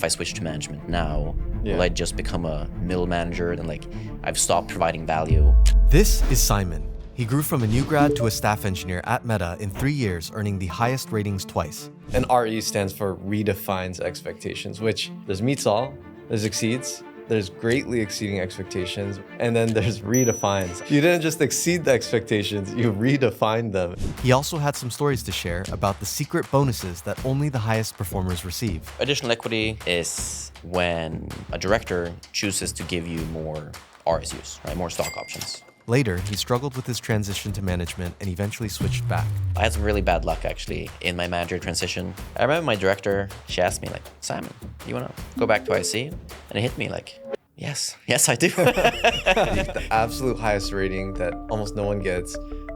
if I switch to management now, Yeah. will I just become a middle manager and like I've stopped providing value? This is Simon. He grew from a new grad to a staff engineer at Meta in 3 years, earning the highest ratings twice. And RE stands for Redefines Expectations, which there's meets all, there's exceeds, there's greatly exceeding expectations, and then there's redefines. You didn't just exceed the expectations, you redefined them. He also had some stories to share about the secret bonuses that only the highest performers receive. Additional equity is when a director chooses to give you more RSUs, right? More stock options. Later, he struggled with his transition to management and eventually switched back. I had some really bad luck actually in my manager transition. I remember my director, she asked me like, Simon, you wanna go back to IC? And it hit me like, yes, I do. The absolute highest rating that almost no one gets,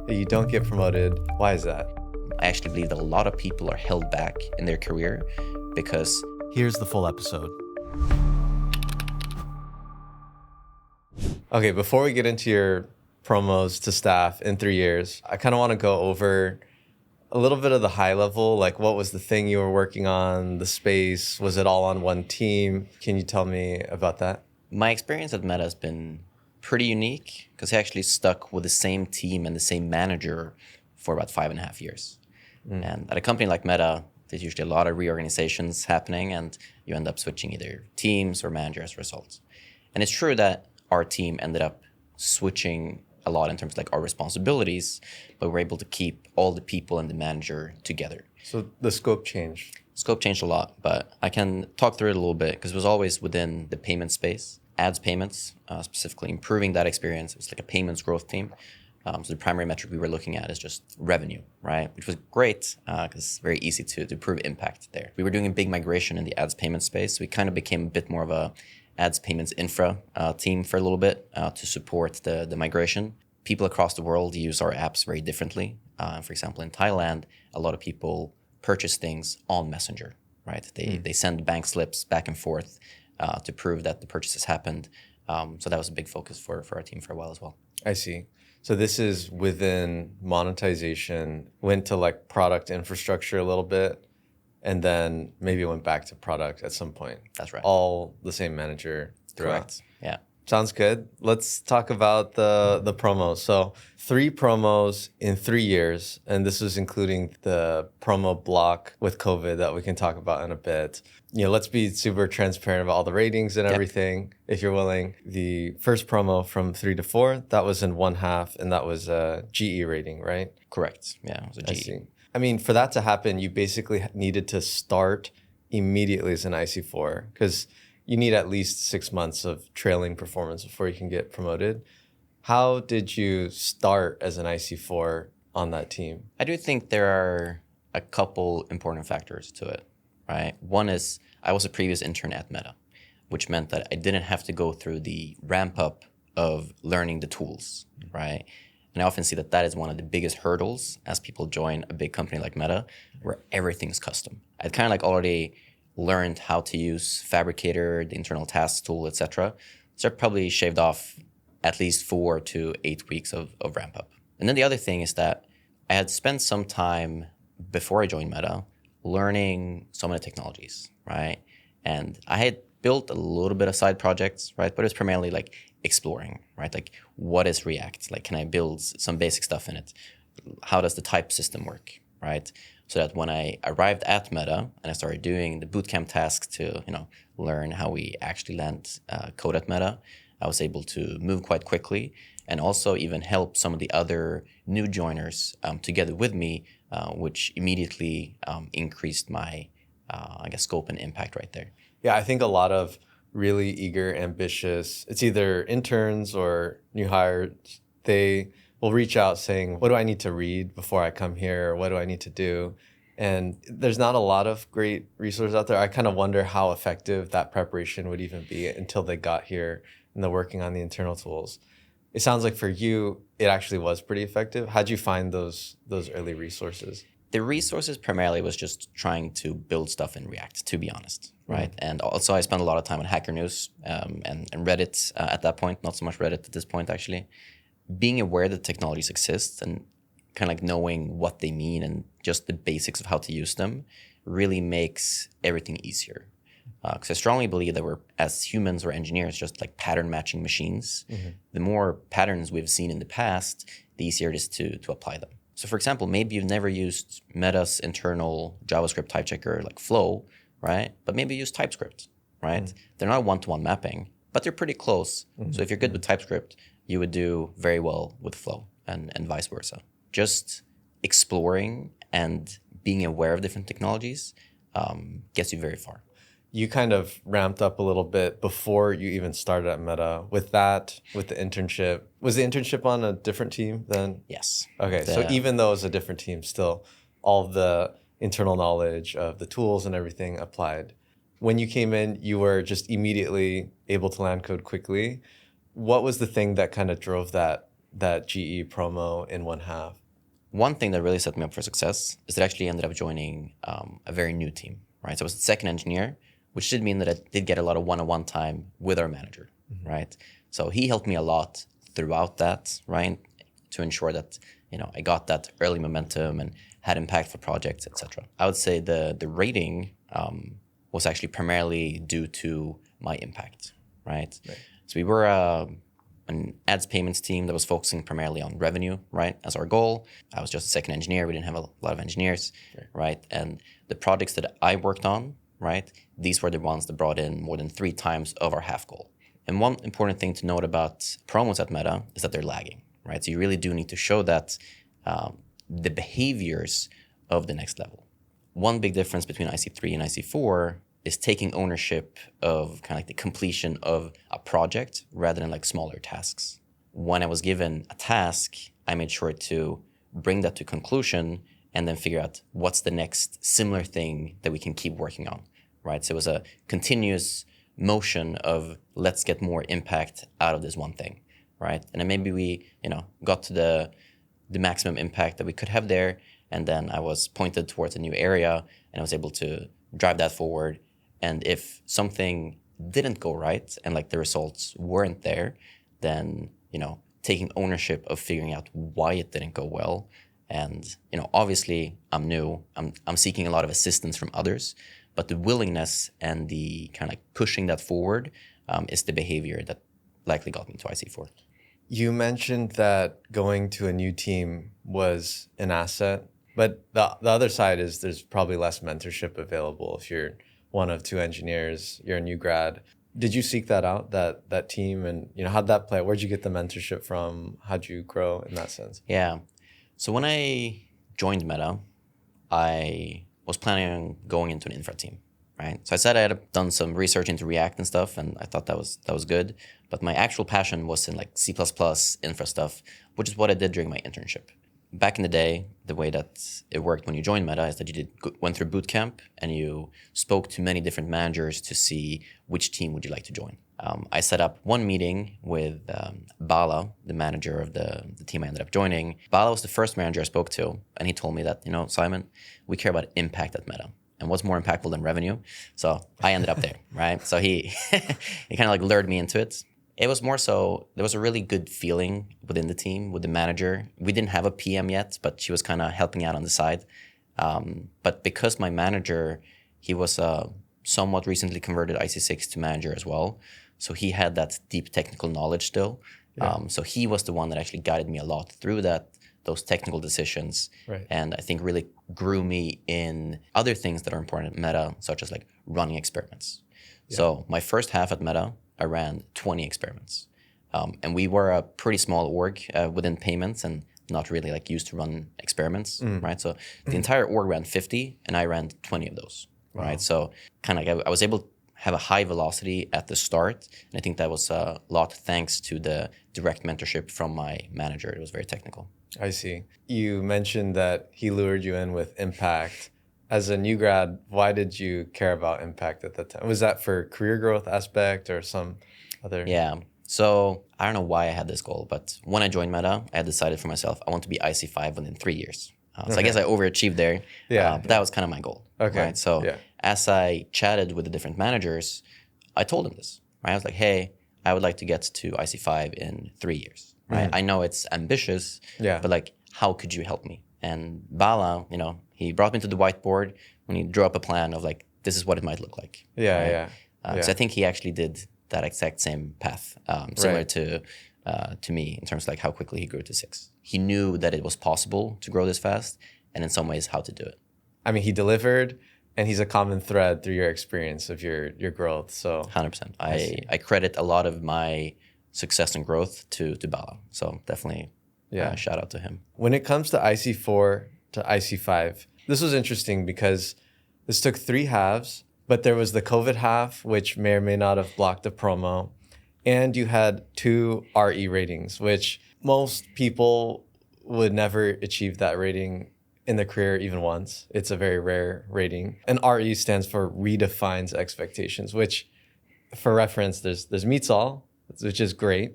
that you don't get promoted. Why is that? I actually believe that a lot of people are held back in their career because Here's the full episode. Okay, before we get into your promos to staff in 3 years, I kind of want to go over a little bit of the high level, like what was the thing you were working on, the space, was it all on one team? Can you tell me about that? my experience at Meta has been pretty unique because I actually stuck with the same team and the same manager for about 5.5 years. And at a company like Meta, there's usually a lot of reorganizations happening and you end up switching either teams or manager as a result. And it's true that our team ended up switching a lot in terms of like our responsibilities, but we're able to keep all the people and the manager together. So the scope changed. Scope changed a lot, but I can talk through it a little bit because it was always within the payment space. Ads payments, specifically improving that experience. It was like a payments growth team. So the primary metric we were looking at is just revenue, right? Which was great because it's very easy to prove impact there. We were doing a big migration in the ads payment space. So we kind of became a bit more of a ads payments infra team for a little bit to support the migration. People across the world use our apps very differently. For example, in Thailand, a lot of people purchase things on Messenger, right? They send bank slips back and forth to prove that the purchases happened. So that was a big focus for our team for a while as well. I see. So this is within monetization, went to like product infrastructure a little bit, and then maybe went back to product at some point. That's right. All the same manager throughout. Correct. Yeah. Sounds good. Let's talk about the promos. So 3 promos in 3 years, and this is including the promo block with COVID that we can talk about in a bit. You know, let's be super transparent about all the ratings and everything, if you're willing. The first promo from 3 to 4, that was in 1/2, and that was a GE rating, right? Correct. Yeah. It was a GE. I see. I mean, for that to happen, you basically needed to start immediately as an IC4 because you need at least 6 months of trailing performance before you can get promoted. How did you start as an IC4 on that team? I do think there are a couple important factors to it, right? One is I was a previous intern at Meta, which meant that I didn't have to go through the ramp up of learning the tools, right? And I often see that that is one of the biggest hurdles as people join a big company like Meta, where everything's custom. I'd kind of like already learned how to use Fabricator, the internal tasks tool, etc. So I probably shaved off at least 4 to 8 weeks of ramp up. And then the other thing is that I had spent some time before I joined Meta learning some of the technologies, right? And I had built a little bit of side projects, right? But it was primarily like exploring, right? Like what is React? Like can I build some basic stuff in it? How does the type system work, right? So that when I arrived at Meta and I started doing the bootcamp tasks to, learn how we actually land code at Meta, I was able to move quite quickly and also even help some of the other new joiners together with me, which immediately increased my, scope and impact right there. Yeah, I think a lot of really eager, ambitious, it's either interns or new hires, they will reach out saying, what do I need to read before I come here? Or what do I need to do? And there's not a lot of great resources out there. I kind of wonder how effective that preparation would even be until they got here and they're working on the internal tools. It sounds like for you, it actually was pretty effective. How'd you find those early resources? The resources primarily was just trying to build stuff in React, to be honest, right? And also I spent a lot of time on Hacker News and Reddit at that point, not so much Reddit at this point actually. Being aware that technologies exist and kind of like knowing what they mean and just the basics of how to use them really makes everything easier. Because I strongly believe that we're, as humans or engineers, just like pattern matching machines. The more patterns we've seen in the past, the easier it is to apply them. So for example, maybe you've never used Meta's internal JavaScript type checker like Flow, right? But maybe you use TypeScript, right? They're not one-to-one mapping, but they're pretty close. So if you're good with TypeScript, you would do very well with Flow and vice versa. Just exploring and being aware of different technologies gets you very far. You kind of ramped up a little bit before you even started at Meta with that, with the internship. Was the internship on a different team then? Yes. Okay, so even though it was a different team, still all of the internal knowledge of the tools and everything applied. When you came in, you were just immediately able to land code quickly. What was the thing that kind of drove that GE promo in 1/2? One thing that really set me up for success is that I actually ended up joining a very new team, right? So I was the second engineer, which did mean that I did get a lot of one-on-one time with our manager, right? So he helped me a lot throughout that, right? To ensure that, I got that early momentum and had impactful projects, etc. I would say the rating was actually primarily due to my impact, right? So we were an ads payments team that was focusing primarily on revenue, right, as our goal. I was just a second engineer. We didn't have a lot of engineers, right? And the projects that I worked on, right, these were the ones that brought in more than 3 times of our half goal. And one important thing to note about promos at Meta is that they're lagging, right? So you really do need to show that the behaviors of the next level. One big difference between IC3 and IC4 is taking ownership of kind of like the completion of a project rather than like smaller tasks. When I was given a task, I made sure to bring that to conclusion and then figure out what's the next similar thing that we can keep working on, right? So it was a continuous motion of let's get more impact out of this one thing, right? And then maybe we, got to the maximum impact that we could have there, and then I was pointed towards a new area and I was able to drive that forward. And if something didn't go right and like the results weren't there, then, taking ownership of figuring out why it didn't go well. And, obviously I'm new, I'm seeking a lot of assistance from others, but the willingness and the kind of pushing that forward is the behavior that likely got me to IC4. You mentioned that going to a new team was an asset, but the other side is there's probably less mentorship available if you're one of 2 engineers, you're a new grad. Did you seek that out, that team, and how'd that play? Where'd you get the mentorship from? How'd you grow in that sense? Yeah. So when I joined Meta, I was planning on going into an infra team, right? So I said I had done some research into React and stuff, and I thought that was good. But my actual passion was in like C++ infra stuff, which is what I did during my internship. Back in the day, the way that it worked when you joined Meta is that you went through boot camp and you spoke to many different managers to see which team would you like to join. I set up one meeting with Bala, the manager of the team I ended up joining. Bala was the first manager I spoke to, and he told me that, Simon, we care about impact at Meta. And what's more impactful than revenue? So I ended up there, right? So he he kind of like lured me into it. It was more so, there was a really good feeling within the team, with the manager. We didn't have a PM yet, but she was kind of helping out on the side. But because my manager, he was somewhat recently converted IC6 to manager as well. So he had that deep technical knowledge still. Yeah. So he was the one that actually guided me a lot through those technical decisions. Right. And I think really grew me in other things that are important at Meta, such as like running experiments. Yeah. So my first half at Meta, I ran 20 experiments. And we were a pretty small org within payments and not really like used to run experiments, right? So the entire org ran 50 and I ran 20 of those, right? So kind of like I was able to have a high velocity at the start. And I think that was a lot thanks to the direct mentorship from my manager. It was very technical. I see. You mentioned that he lured you in with impact. As a new grad, why did you care about impact at that time? Was that for career growth aspect or some other? Yeah. So I don't know why I had this goal, but when I joined Meta, I had decided for myself, I want to be IC5 within 3 years. So I guess I overachieved there. Yeah. But that was kind of my goal. Okay. Right? So as I chatted with the different managers, I told them this. Right? I was like, hey, I would like to get to IC5 in 3 years. Right? I know it's ambitious, but like, how could you help me? And Bala, he brought me to the whiteboard when he drew up a plan of like, this is what it might look like. Yeah, right? yeah. 'Cause I think he actually did that exact same path, similar to me in terms of like how quickly he grew to 6. He knew that it was possible to grow this fast, and in some ways how to do it. I mean, he delivered, and he's a common thread through your experience of your growth. So 100%. I credit a lot of my success and growth to Bala. So definitely shout out to him. When it comes to IC4 to IC5, this was interesting because this took 3 halves, but there was the COVID half, which may or may not have blocked the promo. And you had 2 RE ratings, which most people would never achieve that rating in their career even once. It's a very rare rating. And RE stands for Redefines Expectations, which for reference, there's meets all, which is great.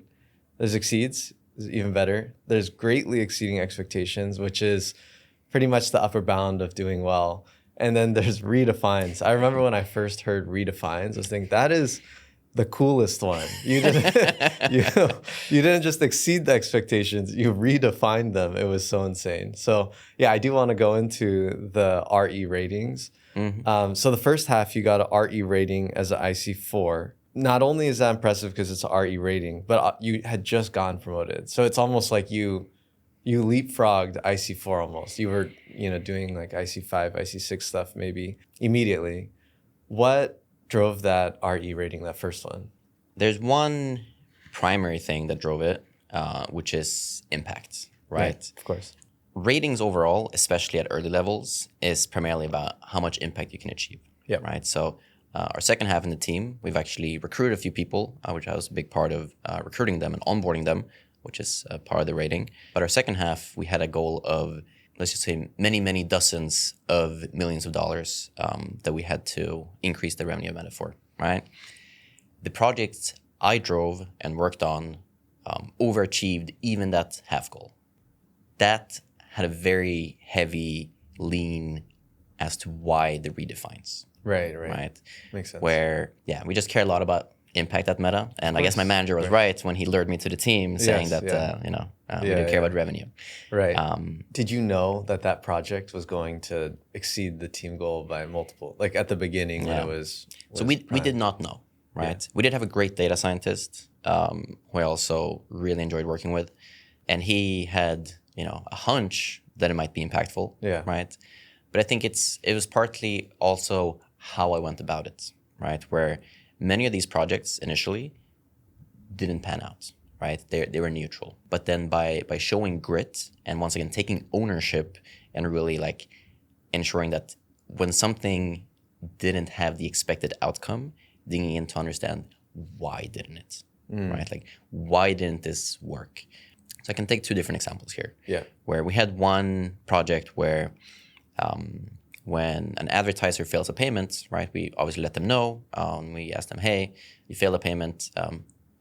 There's exceeds, is even better. There's greatly exceeding expectations, which is pretty much the upper bound of doing well. And then there's redefines. I remember when I first heard redefines, I was thinking that is the coolest one. You didn't you didn't just exceed the expectations, you redefined them. It was so insane. So yeah, I do want to go into the RE ratings. So the first half you got a RE rating as an IC4. Not only is that impressive because it's a RE rating, but you had just gotten promoted. So it's almost like you leapfrogged IC4 almost. You were, doing like IC5, IC6 stuff maybe immediately. What drove that RE rating, that first one? There's one primary thing that drove it, which is impact, right? Of course. Ratings overall, especially at early levels, is primarily about how much impact you can achieve, right? So our second half in the team, we've actually recruited a few people, which I was a big part of recruiting them and onboarding them, which is part of the rating. But our second half, we had a goal of, let's just say, many, many dozens of millions of dollars that we had to increase the revenue of Meta for, right? The projects I drove and worked on overachieved even that half goal. That had a very heavy lean as to why the redefines. Right. Makes sense. Where, we just care a lot about impact at Meta. And I guess my manager was right when he lured me to the team saying we do care about revenue. Right. Did you know that project was going to exceed the team goal by multiple, like at the beginning when it was So we did not know, right? We did have a great data scientist who I also really enjoyed working with. And he had, a hunch that it might be impactful, right? But I think it was partly also how I went about it, right? Where many of these projects initially didn't pan out, right? They were neutral. But then by showing grit and once again taking ownership and really like ensuring that when something didn't have the expected outcome, digging in to understand why didn't it, right? Like why didn't this work? So I can take 2 different examples here. Where we had one project where when an advertiser fails a payment, right, we obviously let them know. We ask them, hey, you failed a payment.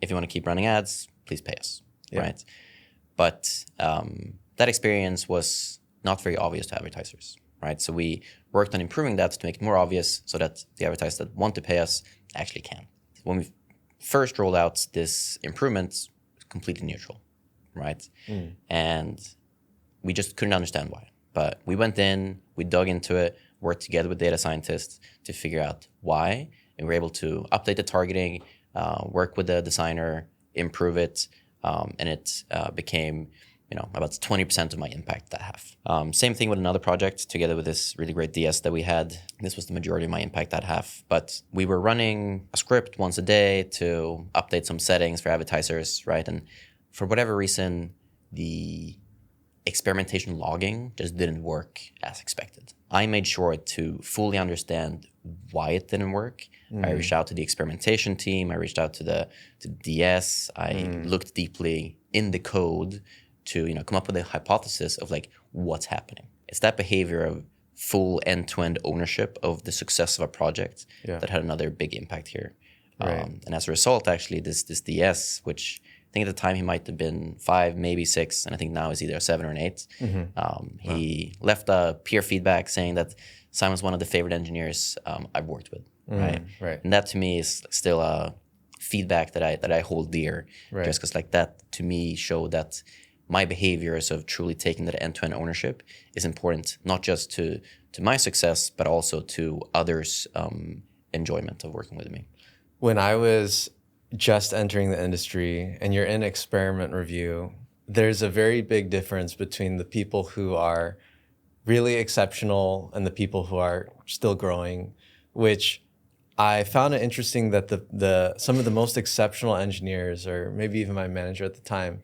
If you want to keep running ads, please pay us, right? But that experience was not very obvious to advertisers, right? So we worked on improving that to make it more obvious so that the advertisers that want to pay us actually can. When we first rolled out this improvement, it was completely neutral, right? And we just couldn't understand why. But we went in, we dug into it, worked together with data scientists to figure out why, and we were able to update the targeting, work with the designer, improve it, and it became, about 20% of my impact that half. Same thing with another project together with this really great DS that we had. This was the majority of my impact that half. But we were running a script once a day to update some settings for advertisers, right? And for whatever reason, the experimentation logging just didn't work as expected. I made sure to fully understand why it didn't work. I reached out to the experimentation team. I reached out to DS. I looked deeply in the code to come up with a hypothesis of like what's happening. It's that behavior of full end-to-end ownership of the success of a project that had another big impact here. And as a result, actually, this DS, which I think at the time he might have been 5, maybe 6, and I think now is either a 7 or an 8. He left a peer feedback saying that Simon's one of the favorite engineers I've worked with, right? And that to me is still a feedback that I hold dear, just because like that to me showed that my behaviors of truly taking that end-to-end ownership is important, not just to my success, but also to others' enjoyment of working with me. When I was just entering the industry and you're in experiment review, there's a very big difference between the people who are really exceptional and the people who are still growing, which I found it interesting that the some of the most exceptional engineers, or maybe even my manager at the time,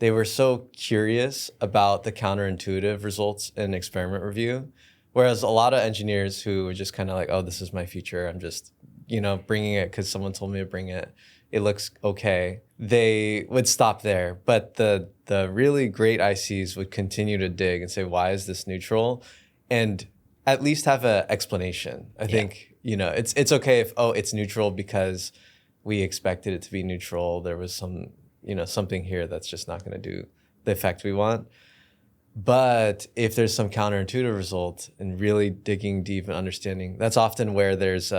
they were so curious about the counterintuitive results in experiment review. Whereas a lot of engineers who were just kind of like, oh, this is my feature, I'm just, bringing it because someone told me to bring it. It looks okay. They would stop there. But the really great ICs would continue to dig and say, why is this neutral? And at least have an explanation. I think, it's okay if, it's neutral because we expected it to be neutral. There was some, something here that's just not going to do the effect we want. But if there's some counterintuitive result and really digging deep and understanding, that's often where there's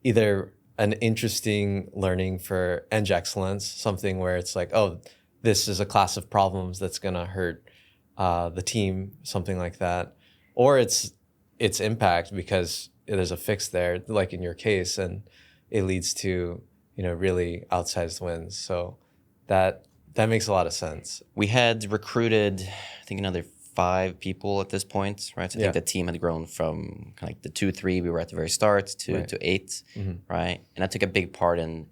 either an interesting learning for eng excellence, something where it's like, oh, this is a class of problems that's going to hurt the team, something like that. Or it's impact because there's a fix there, like in your case, and it leads to, really outsized wins. So that makes a lot of sense. We had recruited, I think, another 5 people at this point, right? So I think the team had grown from kind of like the 2-3 we were at the very start to 8, right? And I took a big part in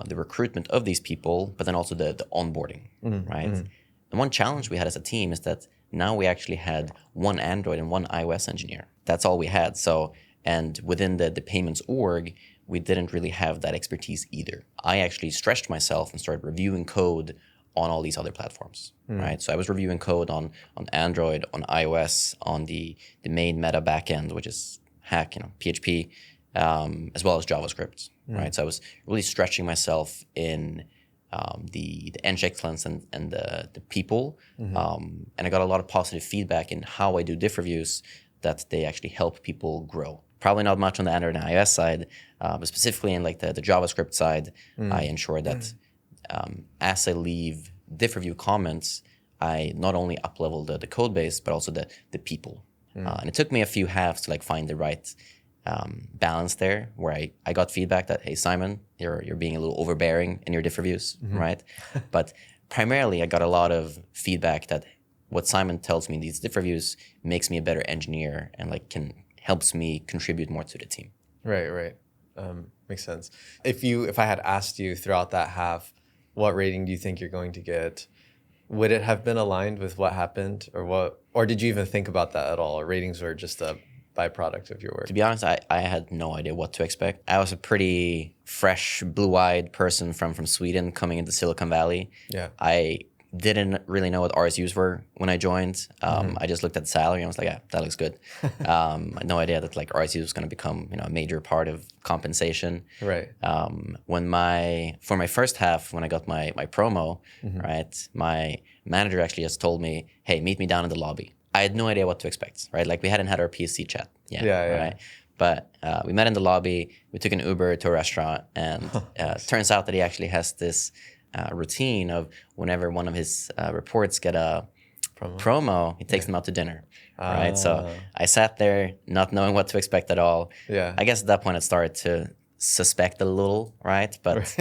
the recruitment of these people, but then also the onboarding, right? And one challenge we had as a team is that now we actually had one Android and one iOS engineer. That's all we had. So, and within the payments org, we didn't really have that expertise either. I actually stretched myself and started reviewing code on all these other platforms, right? So I was reviewing code on Android, on iOS, on the main Meta backend, which is Hack, PHP, as well as JavaScript, right? So I was really stretching myself in the eng excellence and the people, and I got a lot of positive feedback in how I do diff reviews that they actually help people grow. Probably not much on the Android and iOS side, but specifically in like the JavaScript side, I ensure that as I leave diff review comments, I not only up-level the code base, but also the people. And it took me a few halves to like find the right balance there, where I got feedback that, hey, Simon, you're being a little overbearing in your diff reviews, right? But primarily, I got a lot of feedback that what Simon tells me in these diff reviews makes me a better engineer and like helps me contribute more to the team. Right. Makes sense. If I had asked you throughout that half, what rating do you think you're going to get? Would it have been aligned with what happened, or did you even think about that at all? Or ratings were just a byproduct of your work? To be honest, I had no idea what to expect. I was a pretty fresh, blue-eyed person from Sweden coming into Silicon Valley. Yeah. I didn't really know what RSUs were when I joined. I just looked at the salary and I was like, yeah, that looks good. I had no idea that like RSUs was going to become a major part of compensation. Right. For my first half, when I got my promo, right, my manager actually just told me, hey, meet me down in the lobby. I had no idea what to expect, right? Like we hadn't had our PSC chat yet, right? But we met in the lobby, we took an Uber to a restaurant, and it turns out that he actually has this routine of whenever one of his reports get a promo, he takes them out to dinner, right? So I sat there not knowing what to expect at all. Yeah. I guess at that point I started to suspect a little, right? But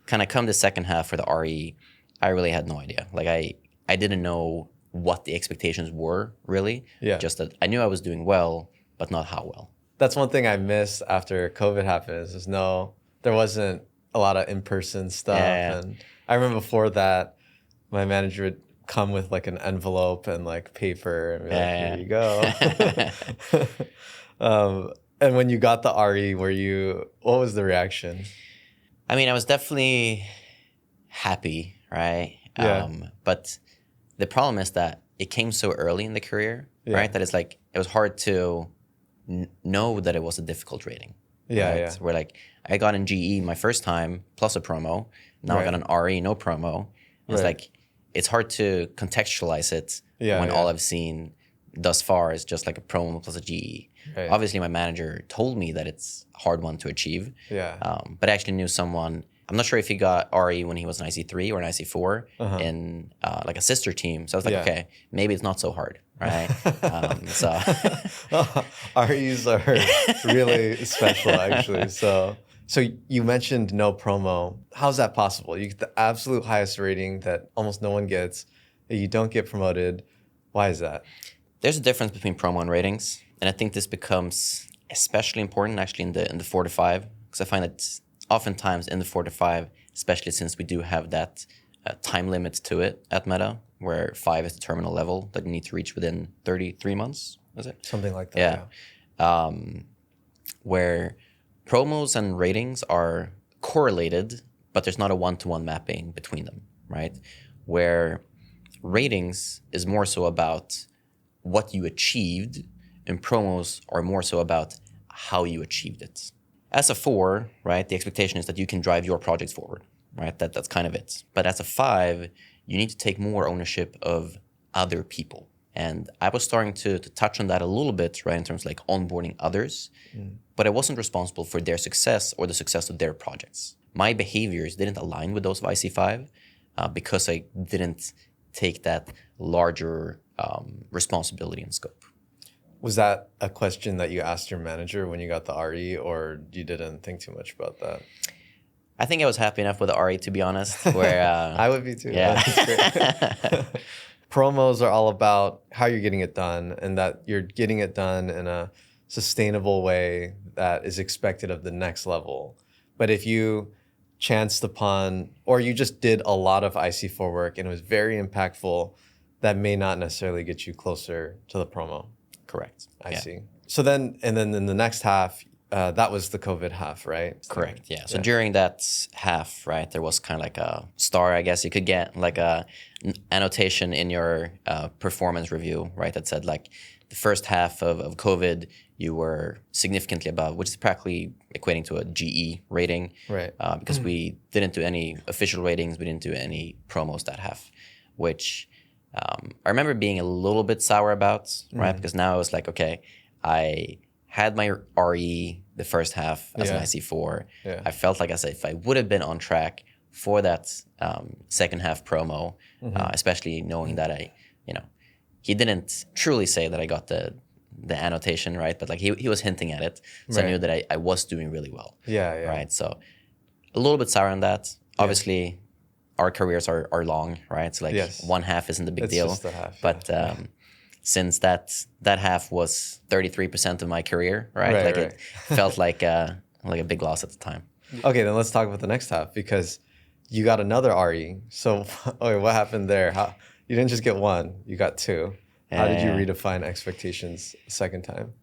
kind of come the second half for the RE, I really had no idea. Like I didn't know what the expectations were really. Yeah. Just that I knew I was doing well, but not how well. That's one thing I missed after COVID happened is there wasn't a lot of in-person stuff. Yeah. And I remember before that, my manager would come with like an envelope and like paper and be like, here you go. And when you got the RE, what was the reaction? I mean, I was definitely happy, right? Yeah. But the problem is that it came so early in the career, right? That it's like, it was hard to know that it was a difficult rating. Yeah, right? Yeah. Where like, I got in GE my first time plus a promo. Now I got an RE, no promo. It's like, it's hard to contextualize it when all I've seen thus far is just like a promo plus a GE. Right. Obviously, my manager told me that it's a hard one to achieve. Yeah. But I actually knew someone, I'm not sure if he got RE when he was an IC3 or an IC4 in like a sister team. So I was like, okay, maybe it's not so hard, right? REs are really special, actually. So So you mentioned no promo. How's that possible? You get the absolute highest rating that almost no one gets. You don't get promoted. Why is that? There's a difference between promo and ratings, and I think this becomes especially important actually in the 4 to 5, because I find that oftentimes in the 4 to 5, especially since we do have that time limit to it at Meta, where 5 is the terminal level that you need to reach within 33 months, is it? Something like that. Yeah. Where promos and ratings are correlated, but there's not a one-to-one mapping between them, right? Where ratings is more so about what you achieved, and promos are more so about how you achieved it. As a 4, right, the expectation is that you can drive your projects forward, right? That's kind of it. But as a 5, you need to take more ownership of other people. And I was starting to touch on that a little bit, right, in terms of like onboarding others, but I wasn't responsible for their success or the success of their projects. My behaviors didn't align with those of IC5 because I didn't take that larger responsibility and scope. Was that a question that you asked your manager when you got the RE, or you didn't think too much about that? I think I was happy enough with the RE, to be honest. Where I would be too. Yeah. That's great. Promos are all about how you're getting it done, and that you're getting it done in a sustainable way that is expected of the next level. But if you chanced upon, or you just did a lot of IC4 work and it was very impactful, that may not necessarily get you closer to the promo. Correct. I see. So then in the next half, that was the COVID half, right? Correct. Yeah. So during that half, right, there was kind of like a star, I guess you could get, like a annotation in your performance review, right, that said like the first half of COVID, you were significantly above, which is practically equating to a GE rating. Right. Because we didn't do any official ratings, we didn't do any promos that half, which I remember being a little bit sour about, right? Because now I was like, okay, I had my RE the first half as an IC4. Yeah. I felt like I said, if I would have been on track for that second half promo, especially knowing that he didn't truly say that I got the annotation, right? But like he was hinting at it. So I knew that I was doing really well. Yeah. Right. So a little bit sour on that. Obviously, our careers are long, right? So like one half isn't a big deal. Just the half, but since that half was 33% of my career, right? It felt like a big loss at the time. Okay, then let's talk about the next half, because you got another RE. So what happened there? How you didn't just get one, you got 2. How did you redefine expectations a second time?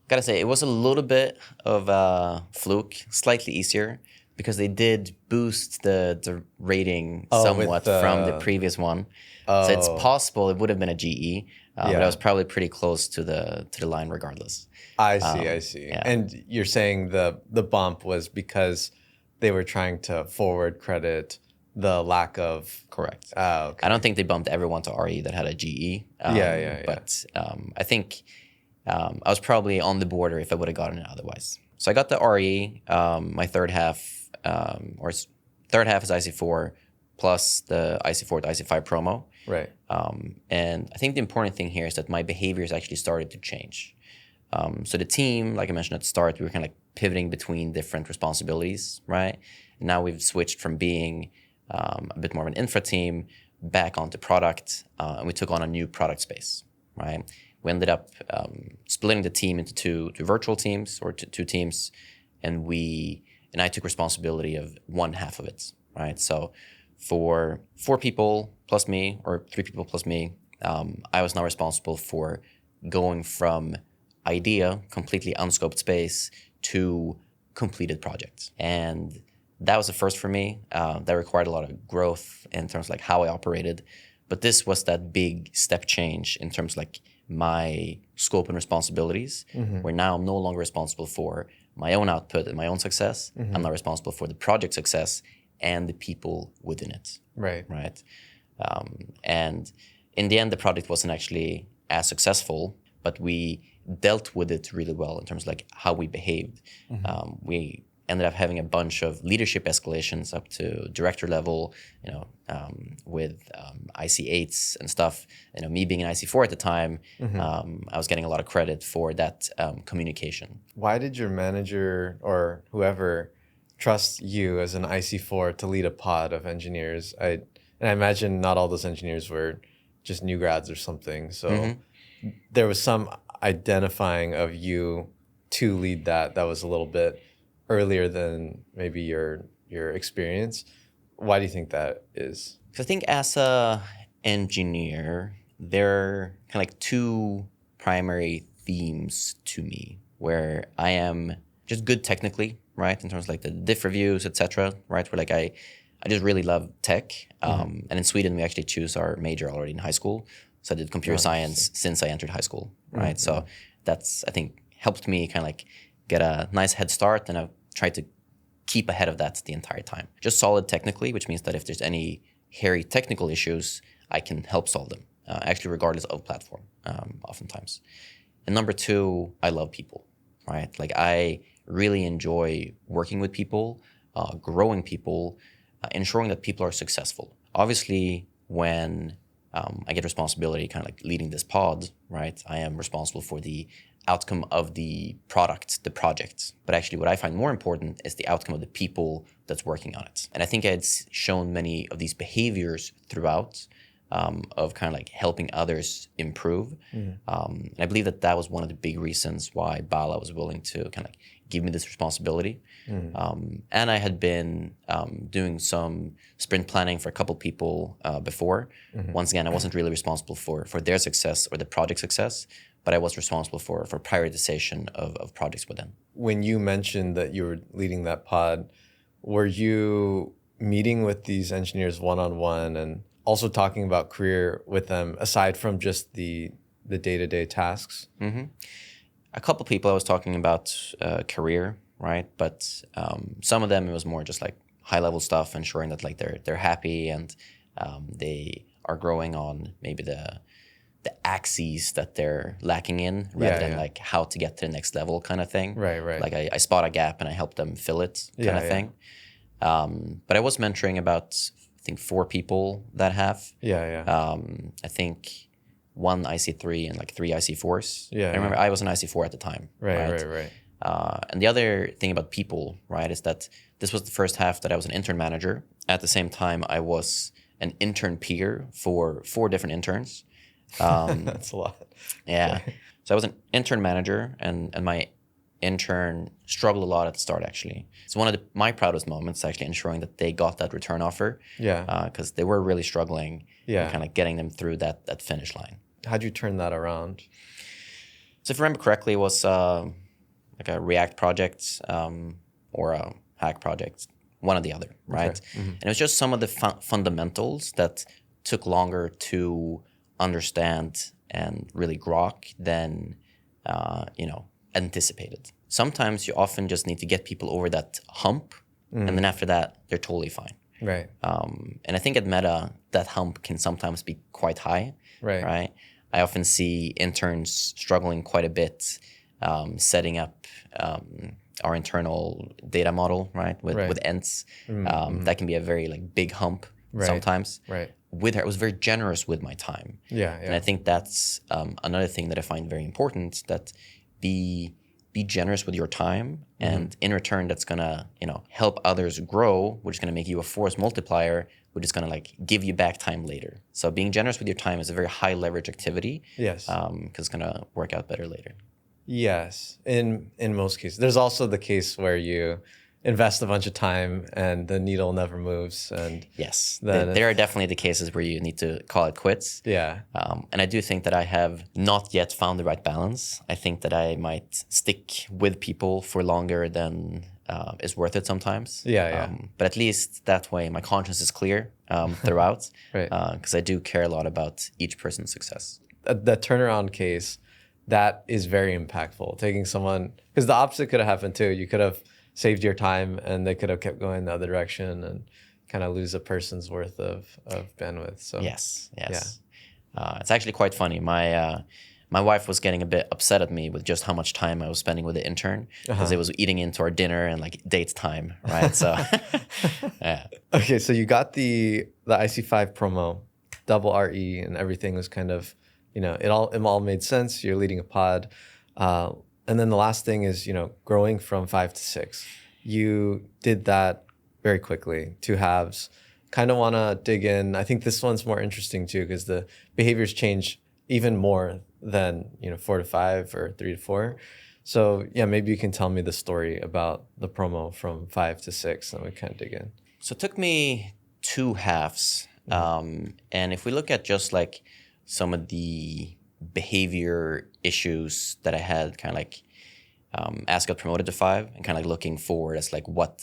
Gotta say, it was a little bit of a fluke, slightly easier, because they did boost the rating somewhat from the previous one. So it's possible it would have been a GE, but I was probably pretty close to the line regardless. I see. Yeah. And you're saying the bump was because they were trying to forward credit the lack of... Correct. Okay. I don't think they bumped everyone to RE that had a GE. But I think I was probably on the border if I would have gotten it otherwise. So I got the RE, my third half, third half is IC4 plus the IC4 to IC5 promo. Right. And I think the important thing here is that my behaviors actually started to change. So the team, like I mentioned at the start, we were kind of like pivoting between different responsibilities, right? And now we've switched from being a bit more of an infra team back onto product, and we took on a new product space, right? We ended up splitting the team into two virtual teams, or two teams, and I took responsibility of one half of it, right? So for 4 people plus me, or 3 people plus me, I was now responsible for going from idea, completely unscoped space, to completed projects. And that was the first for me. That required a lot of growth in terms of like how I operated. But this was that big step change in terms of like my scope and responsibilities, where now I'm no longer responsible for my own output and my own success. I'm now responsible for the project success and the people within it. Right. And in the end, the project wasn't actually as successful, but we dealt with it really well in terms of like how we behaved. We ended up having a bunch of leadership escalations up to director level, with IC8s and stuff. Me being an IC4 at the time, I was getting a lot of credit for that communication. Why did your manager or whoever trust you as an IC4 to lead a pod of engineers. And I imagine not all those engineers were just new grads or something. So there was some identifying of you to lead that was a little bit earlier than maybe your experience. Why do you think that is? So I think as a engineer, there are kind of like two primary themes to me where I am just good technically, right? In terms of like the diff reviews, etc. Right? Where like I just really love tech. And in Sweden, we actually choose our major already in high school. So I did computer science since I entered high school, right? So that's, I think, helped me kind of like get a nice head start, and I've tried to keep ahead of that the entire time. Just solid technically, which means that if there's any hairy technical issues, I can help solve them, actually regardless of platform, oftentimes. And number two, I love people, right? Like I really enjoy working with people, growing people, ensuring that people are successful. Obviously, when I get responsibility kind of like leading this pod, right? I am responsible for the outcome of the product, the project. But actually what I find more important is the outcome of the people that's working on it. And I think I'd shown many of these behaviors throughout of kind of like helping others improve. And I believe that was one of the big reasons why Bala was willing to kind of like give me this responsibility. And I had been doing some sprint planning for a couple people before. Once again, I wasn't really responsible for their success or the project success, but I was responsible for prioritization of projects within. When you mentioned that you were leading that pod, were you meeting with these engineers one-on-one and also talking about career with them aside from just the day-to-day tasks? A couple people I was talking about career, right? But some of them it was more just like high-level stuff, ensuring that like they're happy and they are growing on maybe the axes that they're lacking in, rather than like how to get to the next level kind of thing. Right. Like I spot a gap and I help them fill it kind of thing. But I was mentoring about, I think, 4 people that half. I think 1 IC3 and like 3 IC4s. I remember I was an IC4 at the time. Right. And the other thing about people, right, is that this was the first half that I was an intern manager. At the same time, I was an intern peer for 4 different interns. That's a lot. Yeah. So I was an intern manager, and my intern struggled a lot at the start, actually. So one of my proudest moments is actually ensuring that they got that return offer. Because they were really struggling. And kind of getting them through that finish line. How'd you turn that around? So if I remember correctly, it was like a React project or a hack project, one or the other, right? And it was just some of the fundamentals that took longer to understand and really grok than anticipated. Sometimes you often just need to get people over that hump, and then after that they're totally fine. Right. And I think at Meta that hump can sometimes be quite high. Right. I often see interns struggling quite a bit setting up our internal data model, right, with ents. That can be a very like big hump sometimes. With her, I was very generous with my time. And I think that's another thing that I find very important, that be generous with your time, and in return that's gonna help others grow, which is gonna make you a force multiplier, which is gonna like give you back time later. So being generous with your time is a very high leverage activity. Because it's gonna work out better later. Yes, in most cases. There's also the case where you invest a bunch of time and the needle never moves. And yes, there are definitely the cases where you need to call it quits. And I do think that I have not yet found the right balance. I think that I might stick with people for longer than is worth it sometimes. But at least that way my conscience is clear throughout. Because I do care a lot about each person's success. That turnaround case, that is very impactful. Taking someone, because the opposite could have happened too. You could have saved your time and they could have kept going the other direction and kind of lose a person's worth of bandwidth. So yes. It's actually quite funny. My wife was getting a bit upset at me with just how much time I was spending with the intern, because it was eating into our dinner and like date time, right? So Okay, so you got the IC5 promo, double RE, and everything was kind of, it all made sense. You're leading a pod. And then the last thing is, growing from 5 to 6. you did that very quickly, 2 halves. Kind of want to dig in. I think this one's more interesting too, because the behaviors change even more than 4 to 5 or 3 to 4. So yeah, maybe you can tell me the story about the promo from 5 to 6, and we kind of dig in. So it took me 2 halves. And if we look at just like some of the behavior issues that I had, kind of like as I got promoted to 5, and kind of like looking forward as like what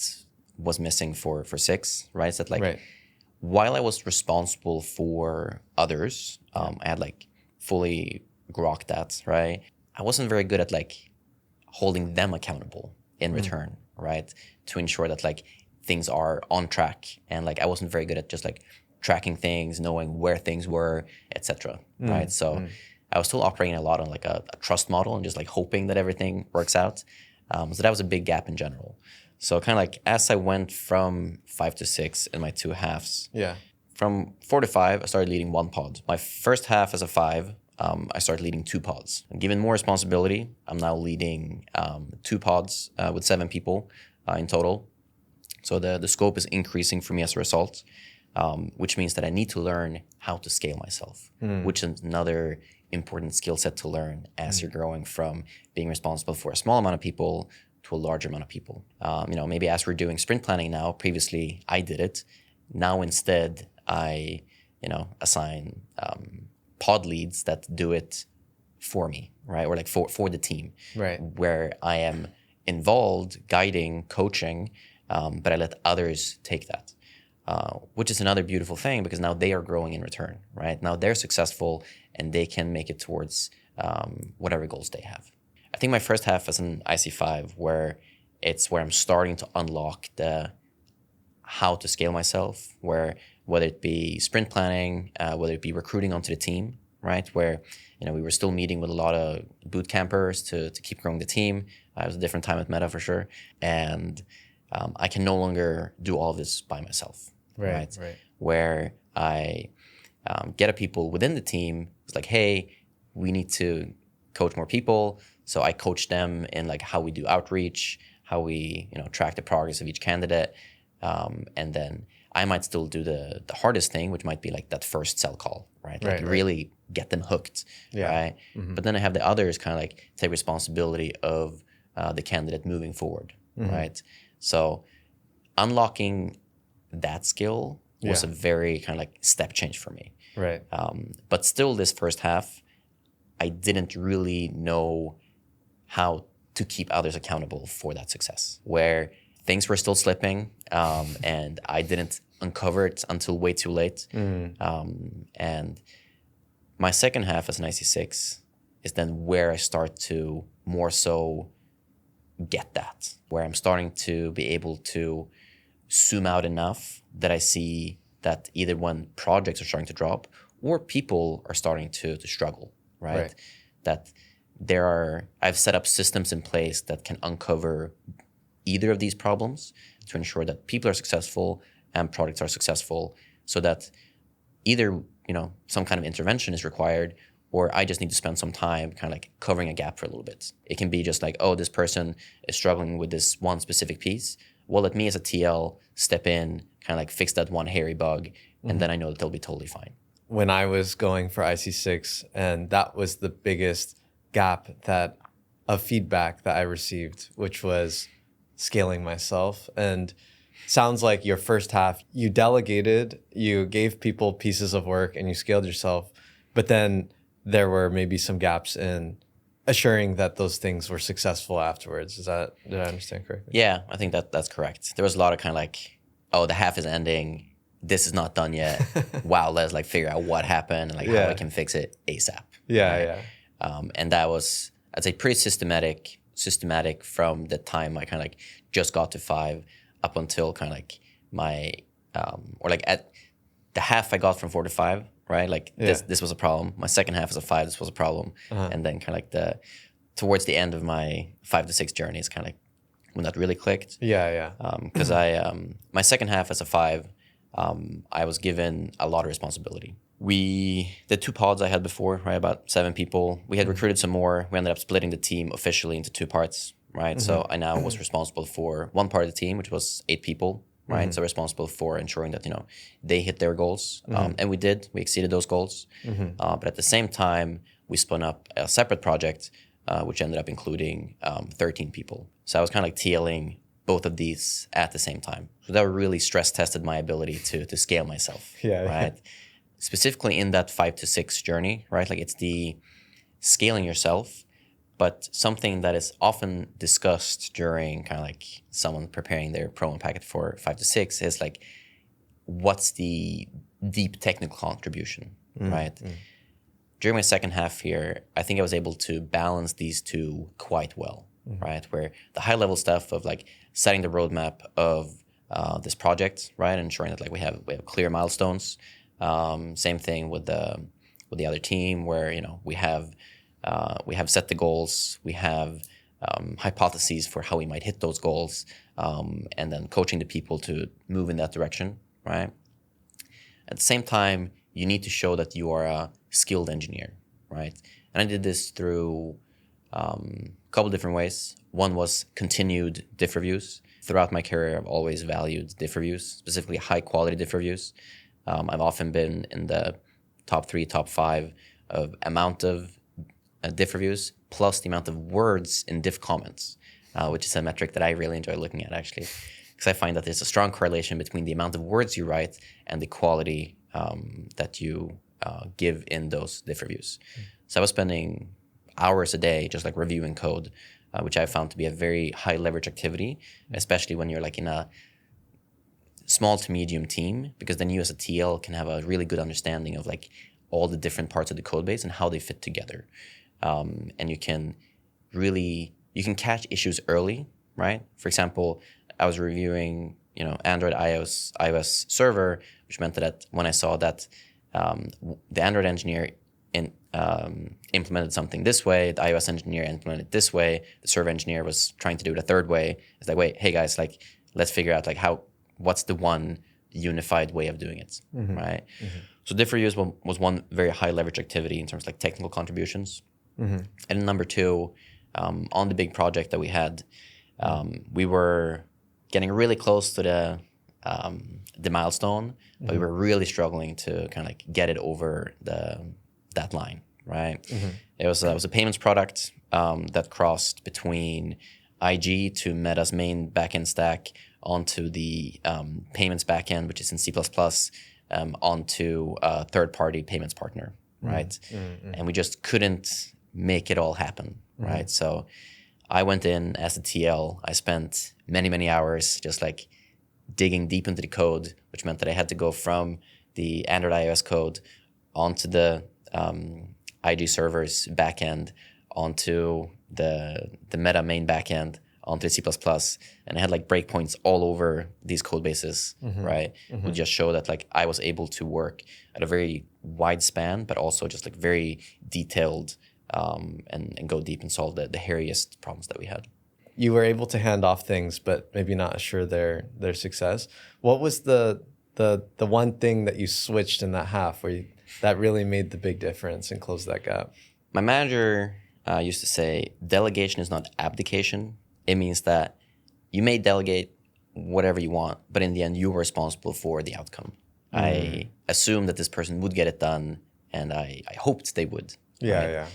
was missing for 6, right? So that like Right. while I was responsible for others, I had like fully grokked that, right? I wasn't very good at like holding them accountable in return, right? To ensure that like things are on track, and like I wasn't very good at just like tracking things, knowing where things were, etc. Right? So I was still operating a lot on like a trust model and just like hoping that everything works out. So that was a big gap in general. So kind of like as I went from 5 to 6 in my 2 halves, Yeah. from 4 to 5, I started leading 1 pod. My first half as a 5, I started leading 2 pods. And given more responsibility, I'm now leading 2 pods with 7 people in total. So the scope is increasing for me as a result, which means that I need to learn how to scale myself, which is another important skill set to learn as you're growing from being responsible for a small amount of people to a larger amount of people. Maybe as we're doing sprint planning now, previously I did it. Now instead, I assign pod leads that do it for me, right? Or like for the team, Right. where I am involved, guiding, coaching, but I let others take that, which is another beautiful thing, because now they are growing in return, right? Now they're successful and they can make it towards whatever goals they have. I think my first half as an IC5, where I'm starting to unlock the how to scale myself, whether it be sprint planning, whether it be recruiting onto the team, right? Where we were still meeting with a lot of boot campers to keep growing the team. It was a different time at Meta for sure, and I can no longer do all of this by myself, right? Where I get a people within the team. It's like, hey, we need to coach more people. So I coach them in like how we do outreach, how we track the progress of each candidate, and then I might still do the hardest thing, which might be like that first sell call, right? Like really get them hooked, right? But then I have the others kind of like take responsibility of the candidate moving forward, right? So unlocking that skill was a very kind of like step change for me. Right. But still, this first half, I didn't really know how to keep others accountable for that success, where things were still slipping, and I didn't uncover it until way too late. And my second half as an IC6 is then where I start to more so get that, where I'm starting to be able to zoom out enough that I see that either when projects are starting to drop or people are starting to struggle, right? That I've set up systems in place that can uncover either of these problems to ensure that people are successful and products are successful, so that either some kind of intervention is required, or I just need to spend some time kind of like covering a gap for a little bit. It can be just like, oh, this person is struggling with this one specific piece. Well, let me as a TL step in, kind of like fix that one hairy bug, and then I know that they'll be totally fine. When I was going for IC6, and that was the biggest gap of feedback that I received, which was scaling myself. And sounds like your first half, you delegated, you gave people pieces of work, and you scaled yourself. But then there were maybe some gaps in assuring that those things were successful afterwards. Did I understand correctly? Yeah, I think that's correct. There was a lot of kind of like, oh, the half is ending. This is not done yet. Wow, let's like figure out what happened and like how I can fix it ASAP. And that was, I'd say, pretty systematic from the time I kind of like just got to 5 up until kind of like my, or like at the half I got from 4 to 5, right? Like this was a problem. My second half as a 5, this was a problem. And then kind of like towards the end of my 5 to 6 journey is kind of like when that really clicked. Because my second half as a 5, I was given a lot of responsibility. The 2 pods I had before, right, about 7 people, we had recruited some more. We ended up splitting the team officially into 2 parts, right? So I now was responsible for one part of the team, which was 8 people, right? So responsible for ensuring that, they hit their goals. And we did, we exceeded those goals. But at the same time, we spun up a separate project, which ended up including 13 people. So I was kind of like TLing both of these at the same time. So that really stress tested my ability to scale myself, right? Specifically in that 5 to 6 journey, right? Like it's the scaling yourself, but something that is often discussed during kind of like someone preparing their promo packet for 5 to 6 is like, what's the deep technical contribution, right? During my second half here, I think I was able to balance these two quite well, right? Where the high level stuff of like setting the roadmap of this project, right? Ensuring that like we have clear milestones. Same thing with the other team where, we have set the goals, we have hypotheses for how we might hit those goals, and then coaching the people to move in that direction, right? At the same time, you need to show that you are a skilled engineer, right? And I did this through a couple different ways. One was continued diff reviews. Throughout my career, I've always valued diff reviews, specifically high quality diff reviews. I've often been in the top 3, top 5 of amount of diff reviews plus the amount of words in diff comments, which is a metric that I really enjoy looking at actually, because I find that there's a strong correlation between the amount of words you write and the quality that you give in those diff reviews. So I was spending hours a day just like reviewing code, which I found to be a very high leverage activity, especially when you're like in a small to medium team, because then you as a TL can have a really good understanding of like all the different parts of the code base and how they fit together. And you can catch issues early, right? For example, I was reviewing, Android, iOS server, which meant that when I saw that the Android engineer implemented something this way, the iOS engineer implemented it this way, the server engineer was trying to do it a third way. It's like, wait, hey guys, like let's figure out like what's the one unified way of doing it, right? So diff reviews was one very high leverage activity in terms of like technical contributions. And number 2, on the big project that we had, we were getting really close to the milestone, but we were really struggling to kind of like get it over that line, right? It was a payments product that crossed between IG to Meta's main backend stack onto the payments backend, which is in C++, onto a third-party payments partner, right? And we just couldn't make it all happen, right? So I went in as a TL. I spent many, many hours just like digging deep into the code, which meant that I had to go from the Android iOS code onto the IG server's backend, onto the Meta main backend, onto C++, and I had like breakpoints all over these code bases, right? Would just show that like I was able to work at a very wide span, but also just like very detailed and go deep and solve the hairiest problems that we had. You were able to hand off things, but maybe not assure their success. What was the one thing that you switched in that half where that really made the big difference and closed that gap? My manager used to say, delegation is not abdication. It means that you may delegate whatever you want, but in the end, you're responsible for the outcome. I assumed that this person would get it done, and I hoped they would. Yeah.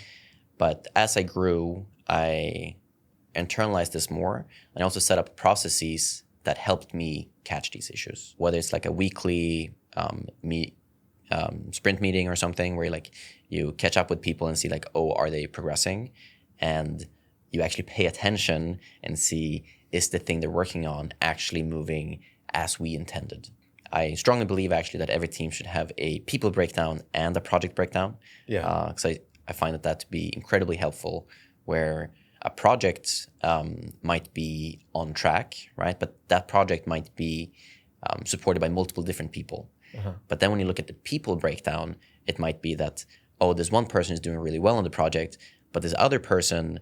But as I grew, I internalized this more, and I also set up processes that helped me catch these issues. Whether it's like a weekly sprint meeting or something where you catch up with people and see like, oh, are they progressing? And you actually pay attention and see, is the thing they're working on actually moving as we intended? I strongly believe actually that every team should have a people breakdown and a project breakdown. Yeah. Because I find that to be incredibly helpful, where a project might be on track, right? But that project might be supported by multiple different people. But then when you look at the people breakdown, it might be that, oh, this one person is doing really well on the project, but this other person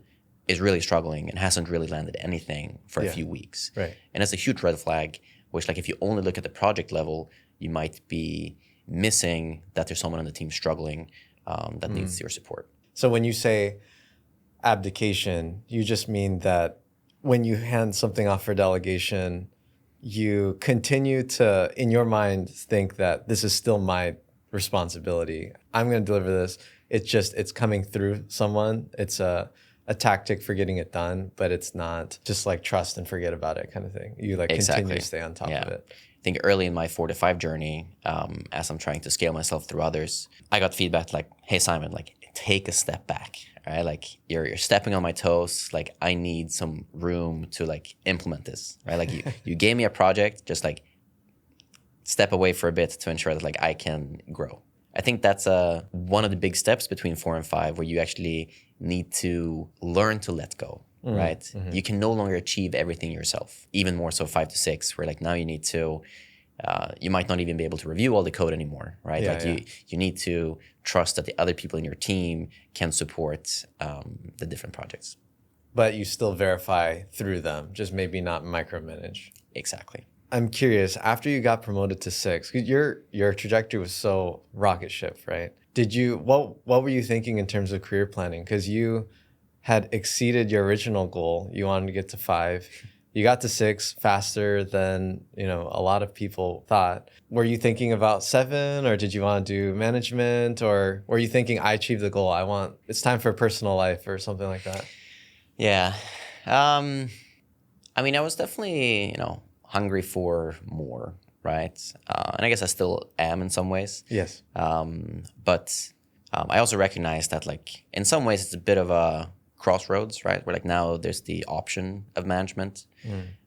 is really struggling and hasn't really landed anything for a few weeks. Right. And that's a huge red flag, which like if you only look at the project level, you might be missing that there's someone on the team struggling that needs your support. So when you say abdication, you just mean that when you hand something off for delegation, you continue to, in your mind, think that this is still my responsibility. I'm going to deliver this. It's coming through someone. It's a tactic for getting it done, but it's not just like trust and forget about it kind of thing. You like continue to stay on top of it. I think early in my 4 to 5 journey, as I'm trying to scale myself through others, I got feedback like, hey, Simon, like take a step back, right? Like you're stepping on my toes. Like I need some room to like implement this, right? Like you gave me a project, just like step away for a bit to ensure that like I can grow. I think that's one of the big steps between 4 and 5 where you actually need to learn to let go, right? Mm-hmm. You can no longer achieve everything yourself, even more so 5 to 6, where like now you need to, you might not even be able to review all the code anymore, right? You need to trust that the other people in your team can support the different projects. But you still verify through them, just maybe not micromanage. Exactly. I'm curious, after you got promoted to 6, 'cause your trajectory was so rocket ship, right? What were you thinking in terms of career planning? Because you had exceeded your original goal. You wanted to get to 5. You got to 6 faster than, a lot of people thought. Were you thinking about 7, or did you want to do management, or were you thinking I achieved the goal? It's time for a personal life or something like that? Yeah. I mean, I was definitely, hungry for more, right? And I guess I still am in some ways. Yes. But I also recognize that, like, in some ways, it's a bit of a crossroads, right? Where, like, now there's the option of management.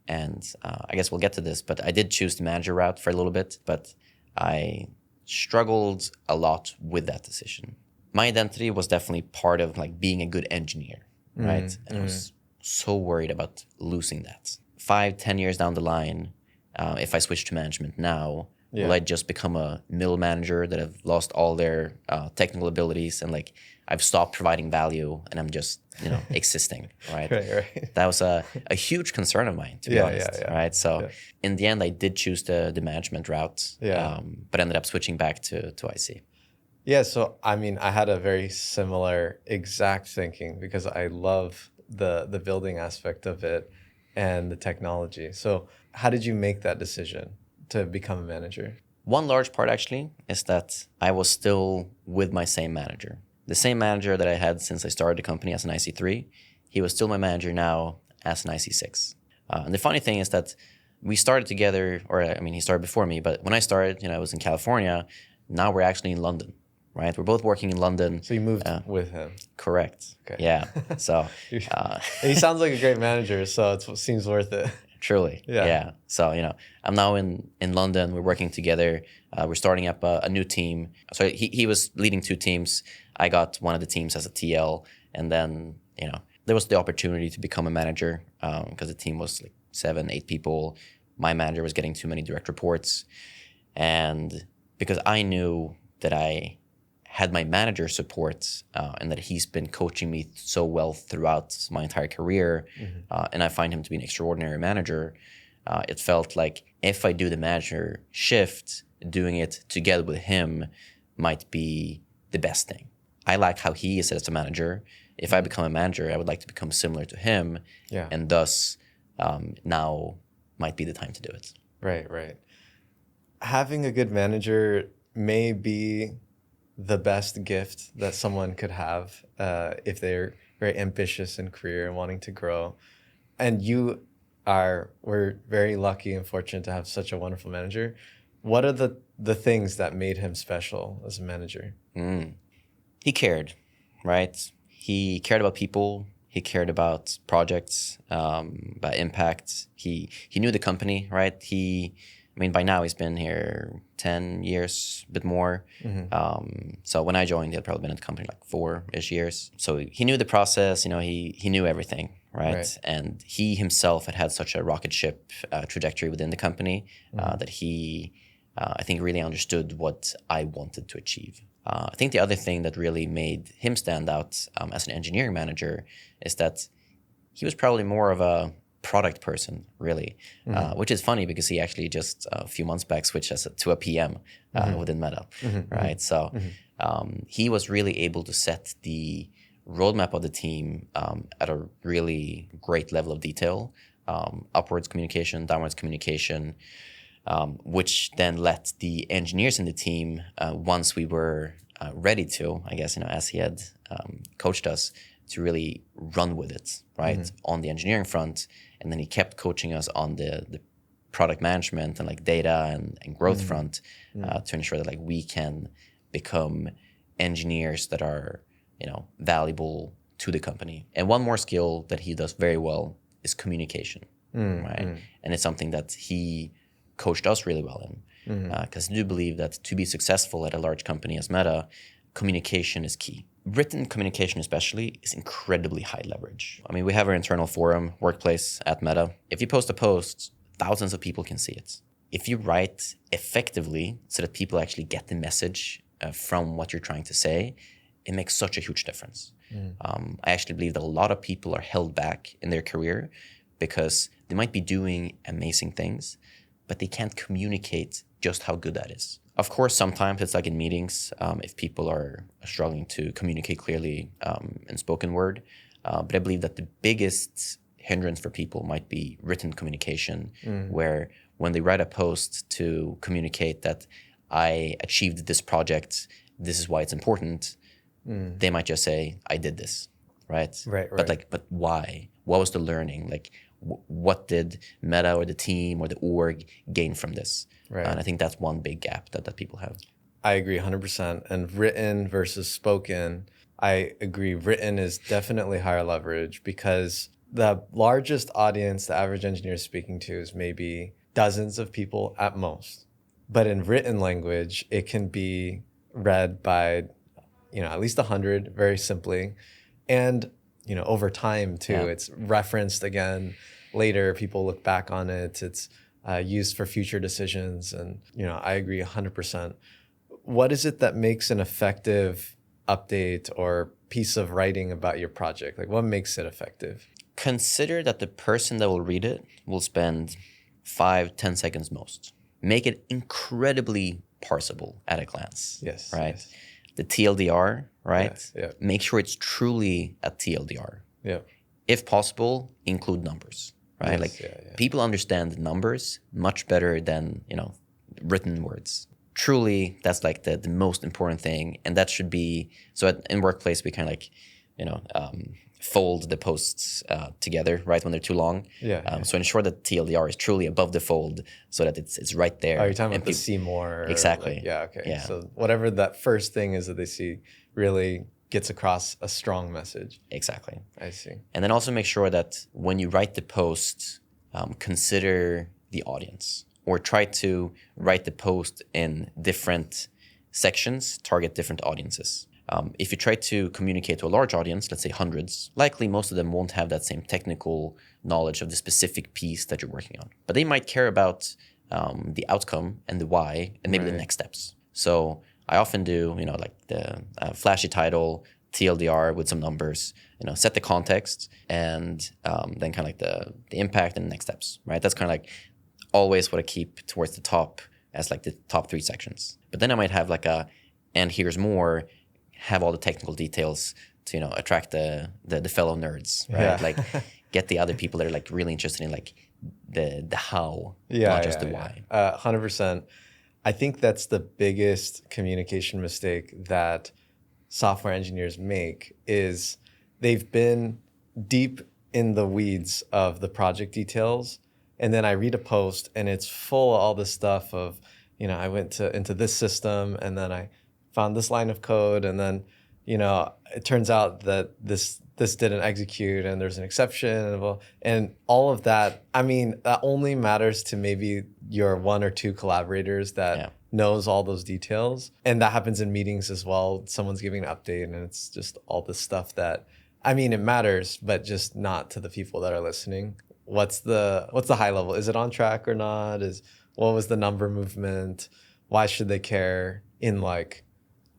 And I guess we'll get to this, but I did choose the manager route for a little bit, but I struggled a lot with that decision. My identity was definitely part of, like, being a good engineer, right? And I was so worried about losing that. 5-10 years down the line, if I switch to management now, will I just become a middle manager that have lost all their technical abilities and like I've stopped providing value and I'm just existing, right? Right. That was a huge concern of mine, to be honest, right? So in the end, I did choose the management route, but ended up switching back to IC. Yeah, so I mean, I had a very similar exact thinking because I love the building aspect of it and the technology. So how did you make that decision to become a manager? One large part actually is that I was still with my same manager. The same manager that I had since I started the company as an IC3, he was still my manager now as an IC6. And the funny thing is that we started together, or I mean, he started before me, but when I started, I was in California. Now we're actually in London, right? We're both working in London. So you moved with him? Correct. Okay. Yeah. So he sounds like a great manager, so it seems worth it. Truly. Yeah. So, I'm now in London. We're working together. We're starting up a new team. So he was leading 2 teams. I got one of the teams as a TL. And then, there was the opportunity to become a manager because the team was like 7-8 people. My manager was getting too many direct reports. And because I knew that I had my manager support and that he's been coaching me so well throughout my entire career, and I find him to be an extraordinary manager, it felt like if I do the manager shift, doing it together with him might be the best thing. I like how he is as a manager. If I become a manager, I would like to become similar to him, and thus now might be the time to do it. Right. Having a good manager may be the best gift that someone could have if they're very ambitious in career and wanting to grow. And we're very lucky and fortunate to have such a wonderful manager. What are the things that made him special as a manager? He cared, right? He cared about people. He cared about projects, about impact. He knew the company, right? By now he's been here 10 years, a bit more. So when I joined, he had probably been at the company like 4-ish years. So he knew the process, he knew everything, right? And he himself had such a rocket ship trajectory within the company that he, I think, really understood what I wanted to achieve. I think the other thing that really made him stand out as an engineering manager is that he was probably more of a product person, really, which is funny because he actually just a few months back switched to a PM within Meta, right? So he was really able to set the roadmap of the team at a really great level of detail, upwards communication, downwards communication, which then let the engineers in the team, once we were ready to, I guess, as he had coached us, to really run with it, right, on the engineering front. And then he kept coaching us on the product management and like data and growth front to ensure that like we can become engineers that are, valuable to the company. And one more skill that he does very well is communication, right? And it's something that he coached us really well in, because I do believe that to be successful at a large company as Meta, communication is key. Written communication especially is incredibly high leverage. I mean, we have our internal forum, workplace at Meta. If you post a post, thousands of people can see it. If you write effectively so that people actually get the message from what you're trying to say, it makes such a huge difference. I actually believe that a lot of people are held back in their career because they might be doing amazing things, but they can't communicate just how good that is. Of course, sometimes it's like in meetings, if people are struggling to communicate clearly in spoken word. But I believe that the biggest hindrance for people might be written communication, where when they write a post to communicate that I achieved this project, this is why it's important, they might just say, I did this, right? Right. But why? What was the learning? Like, what did Meta or the team or the org gain from this? Right. And I think that's one big gap that people have. I agree 100%. And written versus spoken, I agree. Written is definitely higher leverage because the largest audience the average engineer is speaking to is maybe dozens of people at most. But in written language, it can be read by, at least 100 very simply. And, over time too, it's referenced again later. People look back on it. It's used for future decisions. And, I agree 100%. What is it that makes an effective update or piece of writing about your project? Like, what makes it effective? Consider that the person that will read it will spend 5-10 seconds most. Make it incredibly parsable at a glance. Yes. Right? Yes. The TLDR, right? Yeah. Make sure it's truly a TLDR. Yeah. If possible, include numbers, right? Yes, people understand numbers much better than, written words. Truly, that's like the most important thing. And that should be, so in workplace, we kind of fold the posts together, right, when they're too long. So ensure that TLDR is truly above the fold so that it's right there. Oh, you're talking about the see more. Exactly. Okay. Yeah. So whatever that first thing is that they see really gets across a strong message. Exactly. I see. And then also make sure that when you write the post, consider the audience, or try to write the post in different sections, target different audiences. If you try to communicate to a large audience, let's say hundreds, likely most of them won't have that same technical knowledge of the specific piece that you're working on. But they might care about the outcome and the why and maybe the next steps. So I often do, the flashy title, TLDR with some numbers, set the context, and then kind of like the impact and the next steps, right? That's kind of like always what I keep towards the top as like the top 3 sections. But then I might have and here's more, have all the technical details to attract the fellow nerds, right? Like get the other people that are like really interested in like the how, not just the why. 100%. I think that's the biggest communication mistake that software engineers make is they've been deep in the weeds of the project details, and then I read a post and it's full of all this stuff of, I went into this system and then I found this line of code, and then, it turns out that this didn't execute and there's an exception, and all of that. I mean, that only matters to maybe your 1 or 2 collaborators that knows all those details. And that happens in meetings as well. Someone's giving an update and it's just all this stuff that, I mean, it matters, but just not to the people that are listening. What's the high level? Is it on track or not? What was the number movement? Why should they care in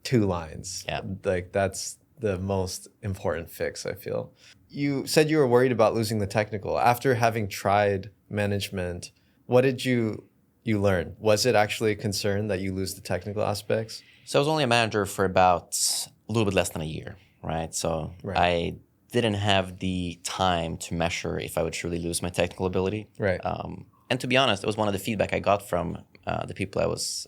2 lines? That's the most important fix, I feel. You said you were worried about losing the technical. After having tried management, what did you learn? Was it actually a concern that you lose the technical aspects? So I was only a manager for about a little bit less than a year, right? So Right. I didn't have the time to measure if I would truly lose my technical ability. Right. And to be honest, it was one of the feedback I got from the people I was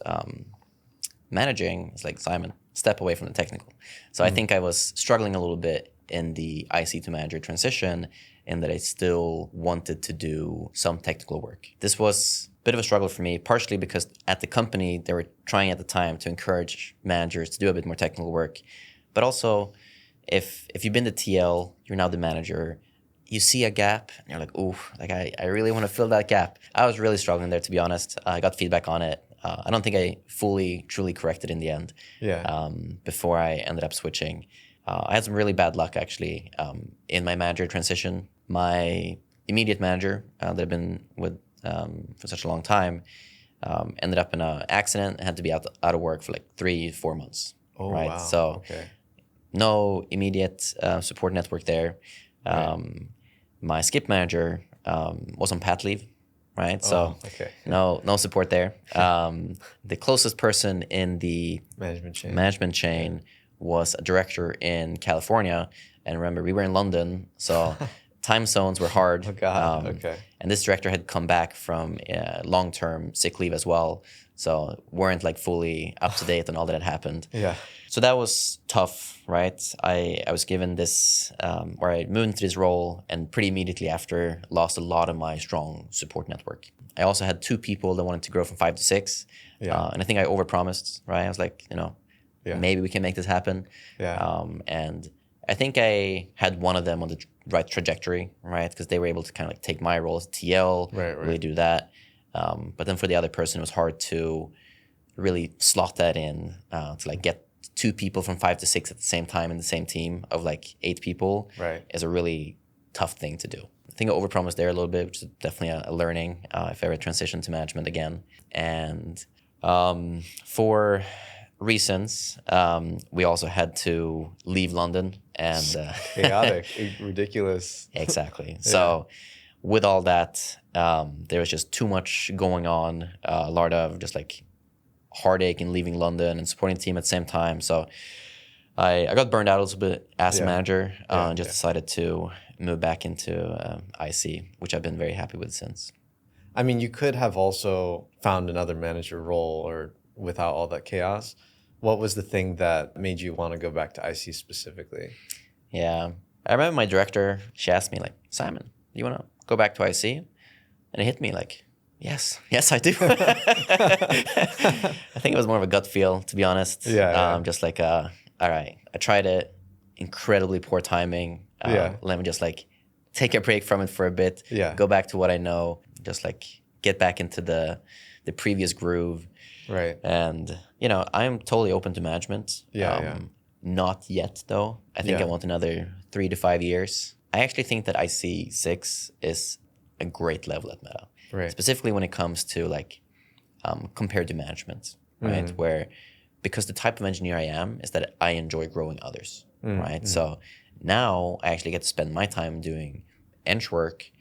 managing. It's like, Simon, step away from the technical. So I think I was struggling a little bit in the IC to manager transition, in that I still wanted to do some technical work. This was a bit of a struggle for me, partially because at the company, they were trying at the time to encourage managers to do a bit more technical work. But also, if you've been the TL, you're now the manager, you see a gap and you're like, ooh, like I really want to fill that gap. I was really struggling there, to be honest. I got feedback on it. I don't think I fully, truly corrected in the end. Yeah. Before I ended up switching. I had some really bad luck, actually, in my manager transition. My immediate manager that I've been with for such a long time ended up in an accident and had to be out of work for like 3-4 months. Oh, right? wow. So Okay. no immediate support network there. My skip manager was on pat leave, right? So okay. no support there. The closest person in the Management chain. was a director in California. And remember, we were in London, so time zones were hard. Oh, God. Okay. And this director had come back from long-term sick leave as well, so weren't like fully up to date on all that had happened. Yeah. So that was tough, right? I was given this, or I moved into this role, and pretty immediately after lost a lot of my strong support network. I also had 2 people that wanted to grow from 5 to 6. Yeah. And I think I overpromised, right? I was like, maybe we can make this happen. Yeah. And I think I had one of them on the right trajectory, right? Because they were able to kind of like take my role as TL, Right. really do that. But then for the other person, it was hard to really slot that in to like get 2 people from 5 to 6 at the same time in the same team of like 8 people. Right. Is a really tough thing to do. I think I overpromised there a little bit, which is definitely a learning if I ever transition to management again. And for reasons, we also had to leave London and Chaotic, ridiculous. Exactly. So with all that, there was just too much going on, a lot of just like heartache in leaving London and supporting the team at the same time. So I got burned out a little bit as a manager and just decided to move back into IC, which I've been very happy with since. I mean, you could have also found another manager role or without all that chaos. What was the thing that made you want to go back to IC specifically? Yeah. I remember my director, she asked me like, Simon, you want to go back to IC? And it hit me like, yes, I do. I think it was more of a gut feel, to be honest. Yeah. Just like, all right, I tried it, incredibly poor timing. Let me just like take a break from it for a bit, go back to what I know, just like get back into the previous groove. Right. And, I'm totally open to management. Not yet, though. I think I want another 3 to 5 years. I actually think that IC6 is a great level at Meta. Right. Specifically when it comes to like compared to management, right? Where because the type of engineer I am is that I enjoy growing others, right? So now I actually get to spend my time doing eng work,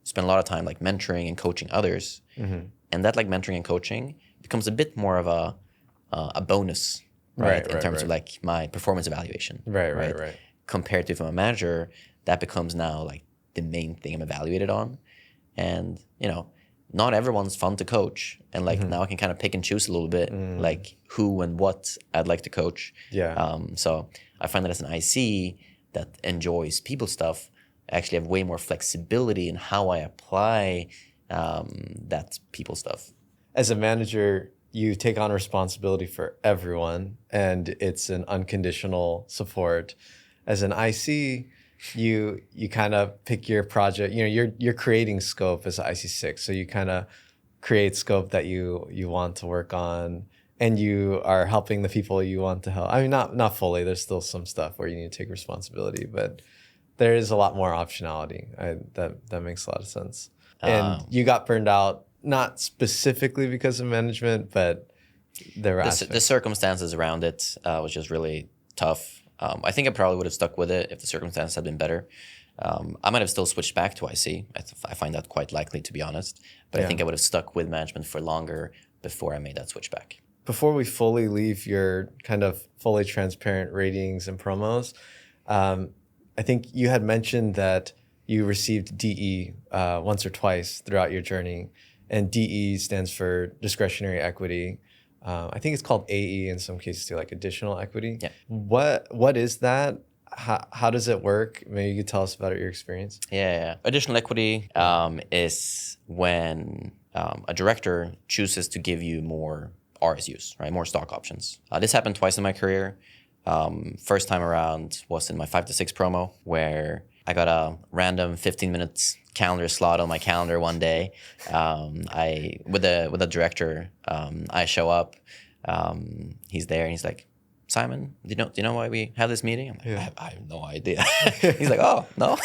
spend a lot of time like mentoring and coaching others. And that like mentoring and coaching becomes a bit more of a bonus, right? In terms of like my performance evaluation. Right. Compared to if I'm a manager, that becomes now like the main thing I'm evaluated on. And, not everyone's fun to coach. And like now I can kind of pick and choose a little bit, like who and what I'd like to coach. So I find that as an IC that enjoys people stuff, I actually have way more flexibility in how I apply that people stuff. As a manager, you take on responsibility for everyone, and it's an unconditional support. As an IC, you kind of pick your project. You're creating scope as IC6, so you kind of create scope that you want to work on, and you are helping the people you want to help. I mean, not fully. There's still some stuff where you need to take responsibility, but there is a lot more optionality. That makes a lot of sense. And you got burned out, not specifically because of management, but there were the circumstances around it was just really tough. I think I probably would have stuck with it if the circumstances had been better. I might have still switched back to IC. I find that quite likely, to be honest. But I think I would have stuck with management for longer before I made that switch back. Before we fully leave your kind of fully transparent ratings and promos, I think you had mentioned that you received DE once or twice throughout your journey, and DE stands for discretionary equity. I think it's called AE in some cases too, like additional equity. Yeah. What is that? How does it work? Maybe you could tell us about your experience. Yeah. Additional equity is when a director chooses to give you more RSUs, right? More stock options. This happened twice in my career. First time around was in my 5 to 6 promo, where I got a random 15 minutes calendar slot on my calendar one day. I with a director, I show up. He's there and he's like, Simon, do you know why we have this meeting? I'm like, I have no idea. He's like, oh, no.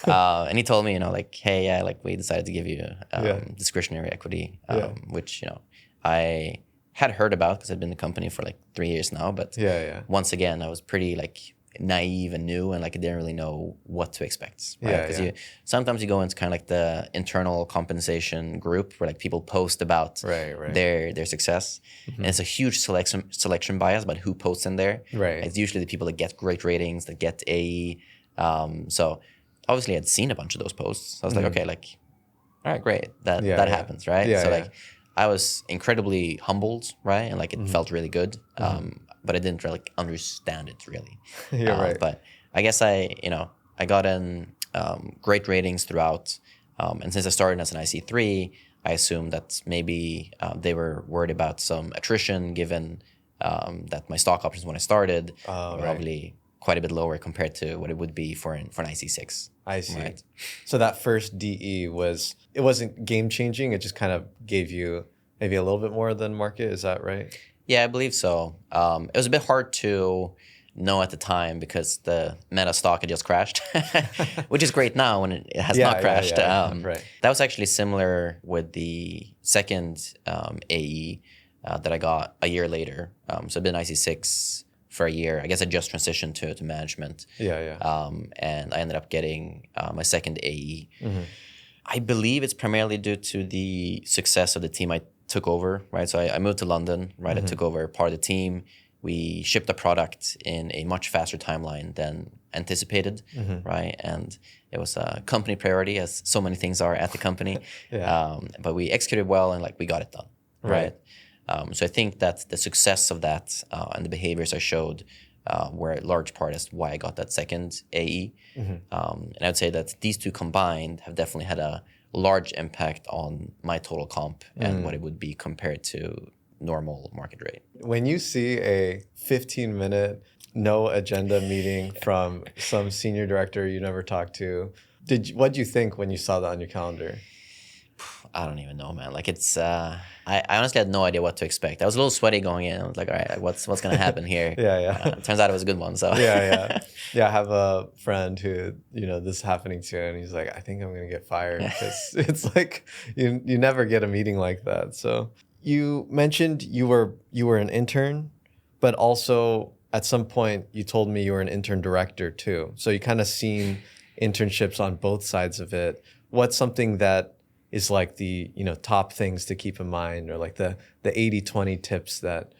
And he told me, like, hey, yeah, like we decided to give you discretionary equity, which, I had heard about because I'd been in the company for like 3 years now. But once again, I was pretty like naive and new, and like I didn't really know what to expect. Right? Because sometimes you go into kind of like the internal compensation group where like people post about their success, and it's a huge selection bias about who posts in there. Right. It's usually the people that get great ratings, that get AE. So obviously I'd seen a bunch of those posts. I was like, okay, like, all right, great, that happens, right? Like I was incredibly humbled, right, and like it felt really good. But I didn't really understand it really. But I guess I got in great ratings throughout. And since I started as an IC3, I assumed that maybe they were worried about some attrition, given that my stock options when I started were probably quite a bit lower compared to what it would be for an IC6. I see. Right? So that first DE it wasn't game changing. It just kind of gave you maybe a little bit more than market. Is that right? Yeah, I believe so. It was a bit hard to know at the time because the Meta stock had just crashed, which is great now when it has not crashed. Right. That was actually similar with the second AE that I got a year later. So I've been IC6 for a year. I guess I just transitioned to management. And I ended up getting my second AE. I believe it's primarily due to the success of the team I took over, right? So I moved to London, right? I took over part of the team. We shipped a product in a much faster timeline than anticipated, right? And it was a company priority, as so many things are at the company. But we executed well and like we got it done, right? So I think that the success of that and the behaviors I showed were a large part as why I got that second AE. And I would say that these two combined have definitely had a large impact on my total comp and what it would be compared to normal market rate. When you see a 15-minute no agenda meeting from some senior director you never talked to, what did you think when you saw that on your calendar? I don't even know, man. Like it's, I honestly had no idea what to expect. I was a little sweaty going in. I was like, all right, like what's going to happen here? It turns out it was a good one. So Yeah, I have a friend who, this is happening to, and he's like, I think I'm going to get fired because it's like you never get a meeting like that. So you mentioned you were an intern, but also at some point you told me you were an intern director too. So you kind of seen internships on both sides of it. What's something that is like the top things to keep in mind, or like the 80-20 tips that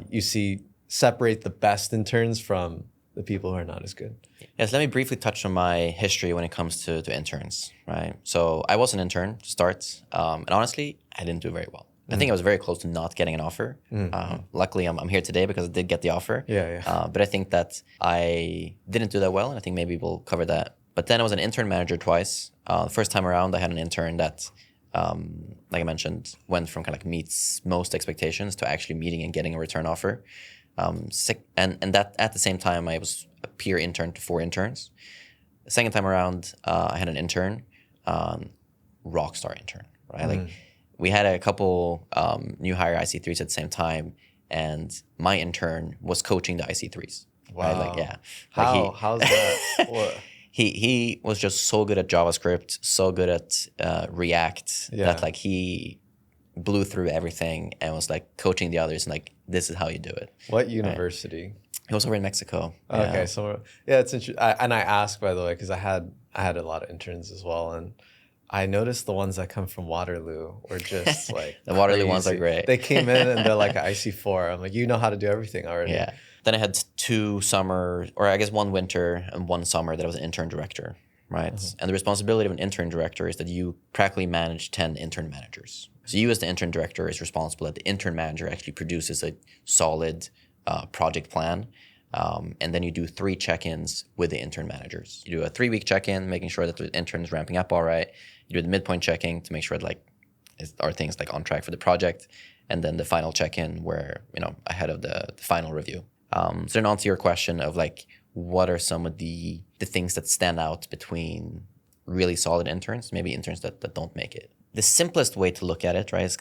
you see separate the best interns from the people who are not as good? Yes, let me briefly touch on my history when it comes to interns, right? So I was an intern to start, and honestly, I didn't do very well. I think I was very close to not getting an offer. Luckily, I'm here today because I did get the offer. But I think that I didn't do that well, and I think maybe we'll cover that. But then I was an intern manager twice. The first time around, I had an intern that, like I mentioned, went from kind of like meets most expectations to actually meeting and getting a return offer. And that at the same time, I was a peer intern to 4 interns. The second time around, I had an intern, rockstar intern, right? Like we had a couple new hire IC3s at the same time, and my intern was coaching the IC3s. Wow. Right? Like, How's that? What? He was just so good at JavaScript, so good at React that like he blew through everything and was like coaching the others and like, this is how you do it. What university? Right? He was over in Mexico. Okay, so it's interesting. And I asked, by the way, because I had a lot of interns as well, and I noticed the ones that come from Waterloo were just like the Waterloo crazy. ones are great. They came in and they're like an IC4. I'm like, you know how to do everything already. Yeah. Then I had 2 summer, or I guess 1 winter and 1 summer that I was an intern director, right? And the responsibility of an intern director is that you practically manage 10 intern managers. So you as the intern director is responsible that the intern manager actually produces a solid project plan. And then you do 3 check-ins with the intern managers. You do a 3-week check-in, making sure that the intern is ramping up all right. You do the midpoint check-in to make sure that are things like on track for the project. And then the final check-in where, ahead of the final review. So then on to your question of what are some of the things that stand out between really solid interns, maybe interns that don't make it. The simplest way to look at it, right, is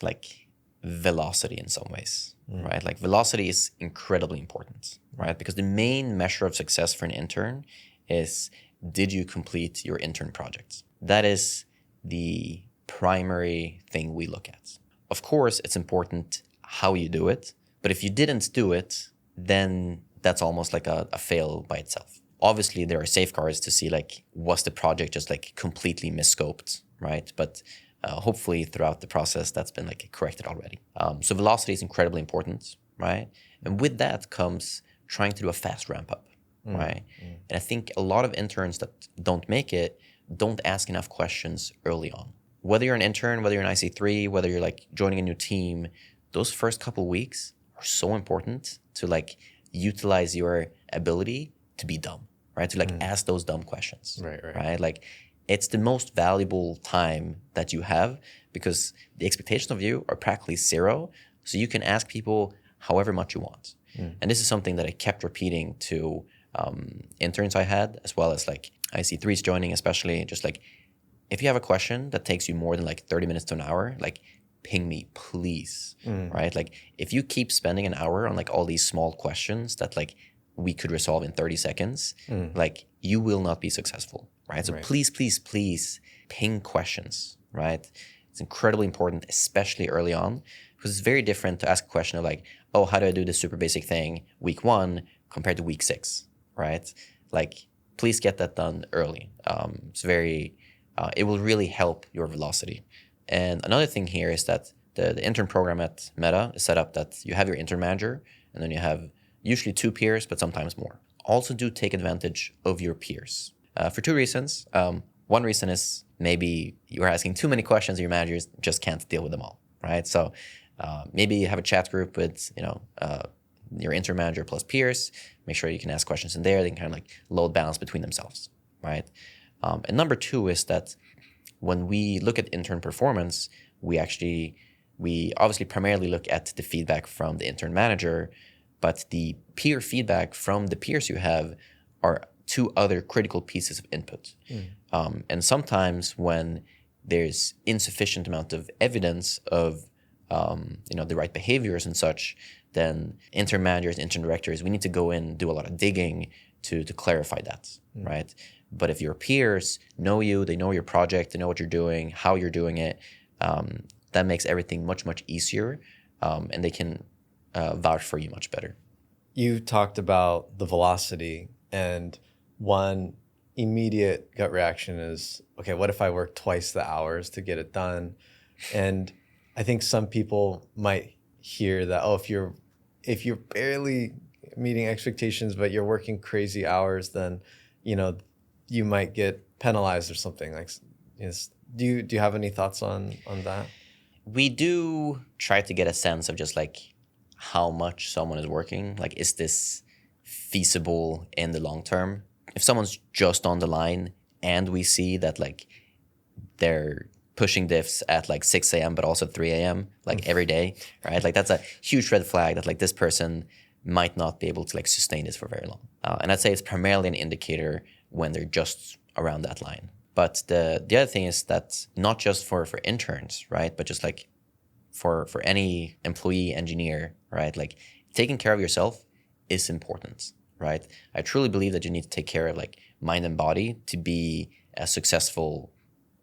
velocity in some ways, right? Velocity is incredibly important, right? Because the main measure of success for an intern is, did you complete your intern projects? That is the primary thing we look at. Of course, it's important how you do it, but if you didn't do it, then that's almost like a fail by itself. Obviously, there are safeguards to see was the project just completely misscoped, right? But hopefully throughout the process, that's been corrected already. So velocity is incredibly important, right? And with that comes trying to do a fast ramp up, right? And I think a lot of interns that don't make it don't ask enough questions early on. Whether you're an intern, whether you're an IC3, whether you're joining a new team, those first couple weeks are so important to utilize your ability to be dumb, right? To ask those dumb questions, right? It's the most valuable time that you have because the expectations of you are practically zero. So you can ask people however much you want. And this is something that I kept repeating to interns I had, as well as IC3s joining, especially just if you have a question that takes you more than 30 minutes to an hour, ping me, please, right? If you keep spending an hour on all these small questions that we could resolve in 30 seconds, you will not be successful, right? So please ping questions, right? It's incredibly important, especially early on, because it's very different to ask a question of oh, how do I do this super basic thing week 1 compared to week 6, right? Please get that done early. It's very, it will really help your velocity. And another thing here is that the intern program at Meta is set up that you have your intern manager, and then you have usually 2 peers, but sometimes more. Also do take advantage of your peers for 2 reasons. One reason is maybe you're asking too many questions and your managers just can't deal with them all, right? So maybe you have a chat group with, your intern manager plus peers. Make sure you can ask questions in there. They can kind of load balance between themselves, right? And number 2 is that when we look at intern performance, we obviously primarily look at the feedback from the intern manager, but the peer feedback from the peers you have are 2 other critical pieces of input. And sometimes when there's insufficient amount of evidence of the right behaviors and such, then intern managers, intern directors, we need to go in and do a lot of digging to clarify that, right? But if your peers know you, they know your project, they know what you're doing, how you're doing it, that makes everything much, much easier, and they can vouch for you much better. You talked about the velocity, and one immediate gut reaction is, okay, what if I work twice the hours to get it done? And I think some people might hear that, oh, if you're barely meeting expectations, but you're working crazy hours, then, you might get penalized or something. Do you have any thoughts on that? We do try to get a sense of just how much someone is working. Is this feasible in the long term? If someone's just on the line and we see that they're pushing diffs at 6 a.m. but also 3 a.m. every day, right? That's a huge red flag that this person might not be able to sustain this for very long. And I'd say it's primarily an indicator when they're just around that line. But the other thing is that not just for interns, right? But just for any employee, engineer, right? Taking care of yourself is important, right? I truly believe that you need to take care of mind and body to be a successful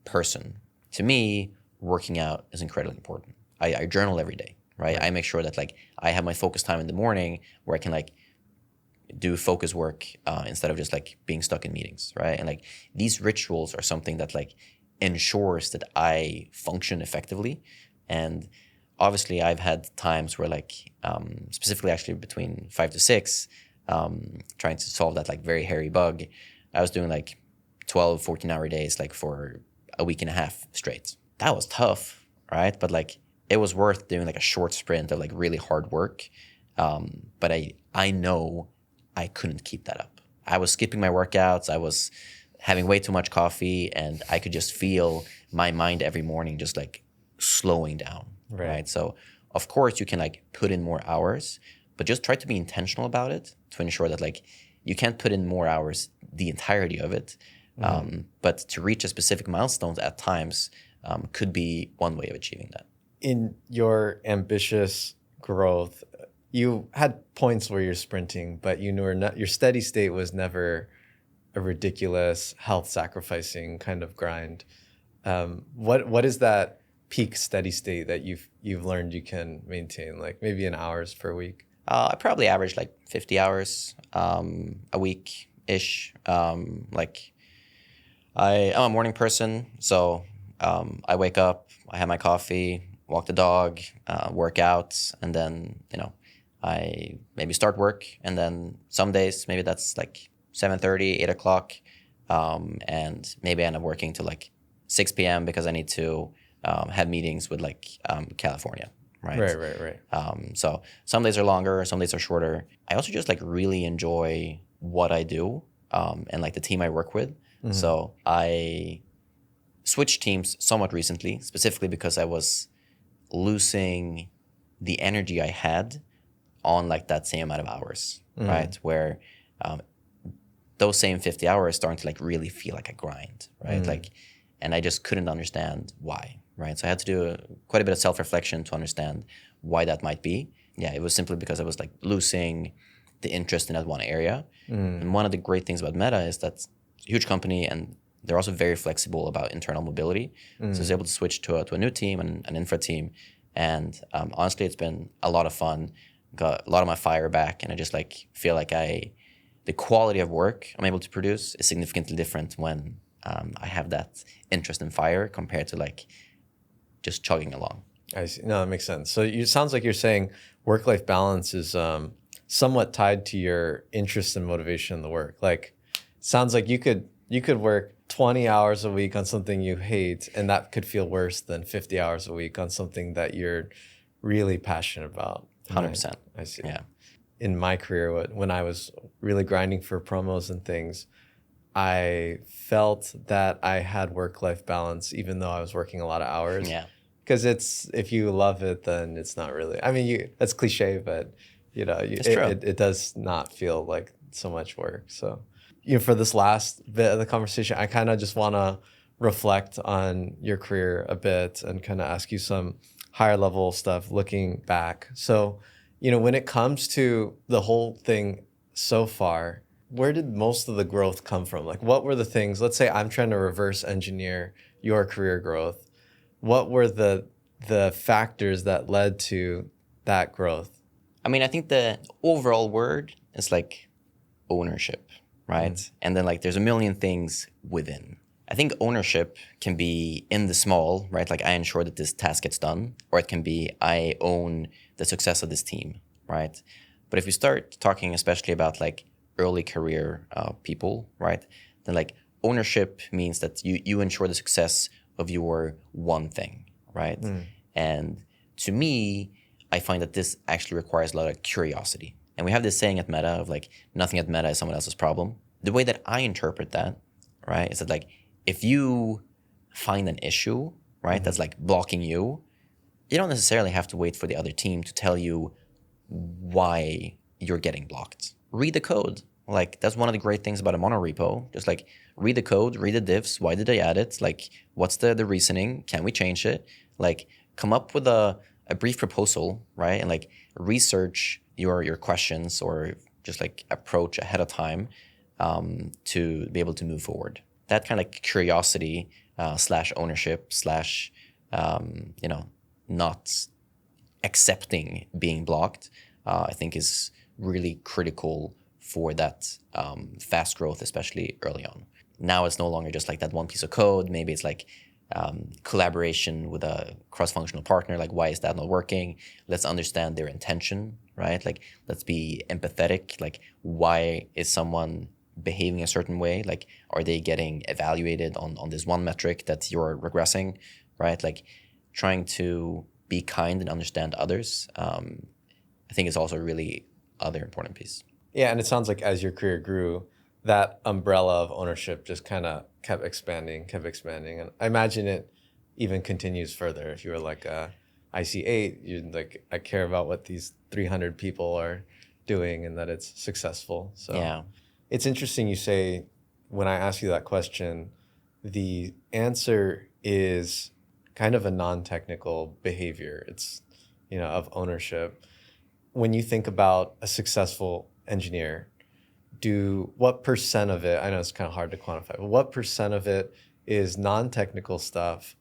person. To me, working out is incredibly important. I journal every day, right? I make sure that I have my focus time in the morning where I can do focus work instead of just being stuck in meetings, right? And these rituals are something that ensures that I function effectively. And obviously I've had times where specifically actually between 5 to 6, trying to solve that like very hairy bug. I was doing like 12, 14-hour days like for a week and a half straight. That was tough, right? But like it was worth doing like a short sprint of like really hard work. But I know I couldn't keep that up. I was skipping my workouts. I was having way too much coffee, and I could just feel my mind every morning just like slowing down, right? So of course you can like put in more hours, but just try to be intentional about it to ensure that like you can't put in more hours the entirety of it. But to reach a specific milestones at times could be one way of achieving that. In your ambitious growth, you had points where you're sprinting, but you were not, your steady state was never a ridiculous health sacrificing kind of grind. What is that peak steady state that you've learned you can maintain, like maybe in hours per week? I probably average like 50 hours a week ish. Like I'm a morning person, so I wake up, I have my coffee, walk the dog, work out, and then I maybe start work, and then some days maybe that's like 7:30, 8 o'clock, and maybe I end up working till like 6 p.m. because I need to have meetings with like California, right? Right. So some days are longer, some days are shorter. I also just like really enjoy what I do and like the team I work with. So I switched teams somewhat recently, specifically because I was losing the energy I had on like that same amount of hours, right? Where those same 50 hours starting to like really feel like a grind, right? Like, and I just couldn't understand why, right? So I had to do quite a bit of self-reflection to understand why that might be. Yeah, it was simply because I was like losing the interest in that one area. And one of the great things about Meta is that it's a huge company, and they're also very flexible about internal mobility. So I was able to switch to a new team and an infra team. And honestly, it's been a lot of fun. Got a lot of my fire back, and I just like feel like the quality of work I'm able to produce is significantly different when I have that interest and fire compared to like just chugging along. I see. No, that makes sense. So it sounds like you're saying work-life balance is somewhat tied to your interest and motivation in the work. Like, sounds like you could work 20 hours a week on something you hate, and that could feel worse than 50 hours a week on something that you're really passionate about. 100%. I see. Yeah. In my career, when I was really grinding for promos and things, I felt that I had work-life balance, even though I was working a lot of hours. Yeah. Because if you love it, then it's not really. I mean, that's cliche, but it does not feel like so much work. So, for this last bit of the conversation, I kind of just want to reflect on your career a bit and kind of ask you some higher level stuff looking back. So, when it comes to the whole thing so far, where did most of the growth come from? Like, what were the things? Let's say I'm trying to reverse engineer your career growth. What were the factors that led to that growth? I mean, I think the overall word is like ownership, right? And then like there's a million things within. I think ownership can be in the small, right? Like I ensure that this task gets done, or it can be I own the success of this team, right? But if we start talking especially about like early career people, right? Then like ownership means that you ensure the success of your one thing, right? And to me, I find that this actually requires a lot of curiosity. And we have this saying at Meta of like, nothing at Meta is someone else's problem. The way that I interpret that, right, is that like, if you find an issue, right, that's like blocking you, you don't necessarily have to wait for the other team to tell you why you're getting blocked. Read the code. Like, that's one of the great things about a monorepo. Just like read the code, read the diffs. Why did they add it? Like, what's the reasoning? Can we change it? Like, come up with a brief proposal, right? And like research your questions or just like approach ahead of time to be able to move forward. That kind of like curiosity / ownership / not accepting being blocked, I think is really critical for that fast growth, especially early on. Now it's no longer just like that one piece of code. Maybe it's like collaboration with a cross-functional partner. Like, why is that not working? Let's understand their intention, right? Like, let's be empathetic. Like, why is someone behaving a certain way? Like, are they getting evaluated on this one metric that you're regressing, right? Like, trying to be kind and understand others, I think is also a really other important piece. Yeah, and it sounds like as your career grew, that umbrella of ownership just kind of kept expanding. And I imagine it even continues further. If you were like a IC8, you're like, I care about what these 300 people are doing and that it's successful. So Yeah. It's interesting you say, when I ask you that question, the answer is kind of a non-technical behavior. It's, of ownership. When you think about a successful engineer, what percent of it, I know it's kind of hard to quantify, but what percent of it is non-technical stuff